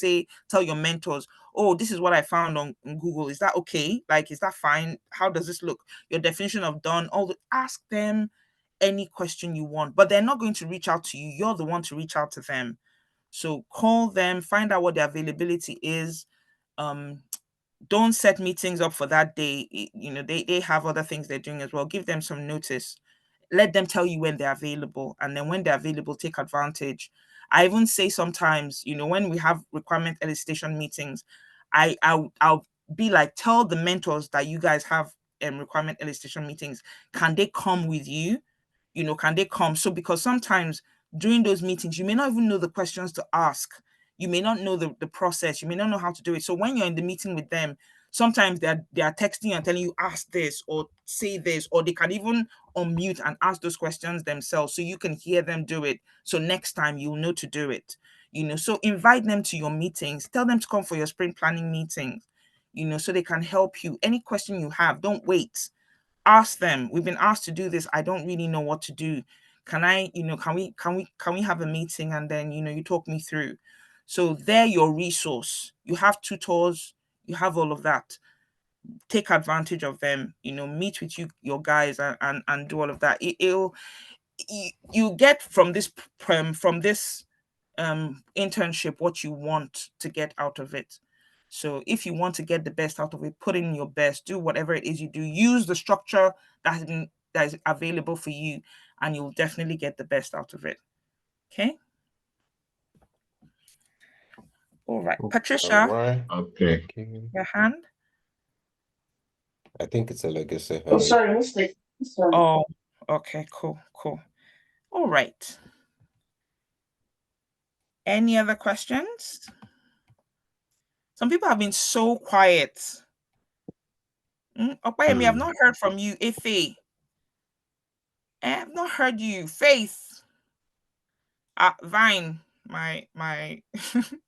tell your mentors, oh, this is what I found on Google. Is that okay? Like, is that fine? How does this look? Your definition of done, ask them any question you want, but they're not going to reach out to you. You're the one to reach out to them. So call them, find out what their availability is. Don't set meetings up for that day. They have other things they're doing as well. Give them some notice. Let them tell you when they're available. And then when they're available, take advantage. I even say sometimes, you know, when we have requirement elicitation meetings, I'll be like, tell the mentors that you guys have requirement elicitation meetings, can they come with you? You know, can they come? So because sometimes during those meetings, you may not even know the questions to ask. You may not know the process. You may not know how to do it. So when you're in the meeting with them, sometimes they are texting you and telling you, ask this or say this, or they can even unmute and ask those questions themselves so you can hear them do it. So next time you'll know to do it. You know, so invite them to your meetings. Tell them to come for your sprint planning meetings, you know, so they can help you. Any question you have, don't wait. Ask them. We've been asked to do this. I don't really know what to do. Can I, you know, can we have a meeting and then, you know, you talk me through. So they're your resource. You have tutors, you have all of that. Take advantage of them, you know, meet with your guys and do all of that. You get from this internship what you want to get out of it. So if you want to get the best out of it, put in your best, do whatever it is you do, use the structure that is available for you, and you'll definitely get the best out of it. Okay. All right, Patricia. All right. Okay. Your hand. I think it's a legacy. Oh, sorry, mistake. Oh, okay, cool. All right. Any other questions? Some people have been so quiet. Opayemi, I've not heard from you. Ife, I've not heard you. Faith, Vine, my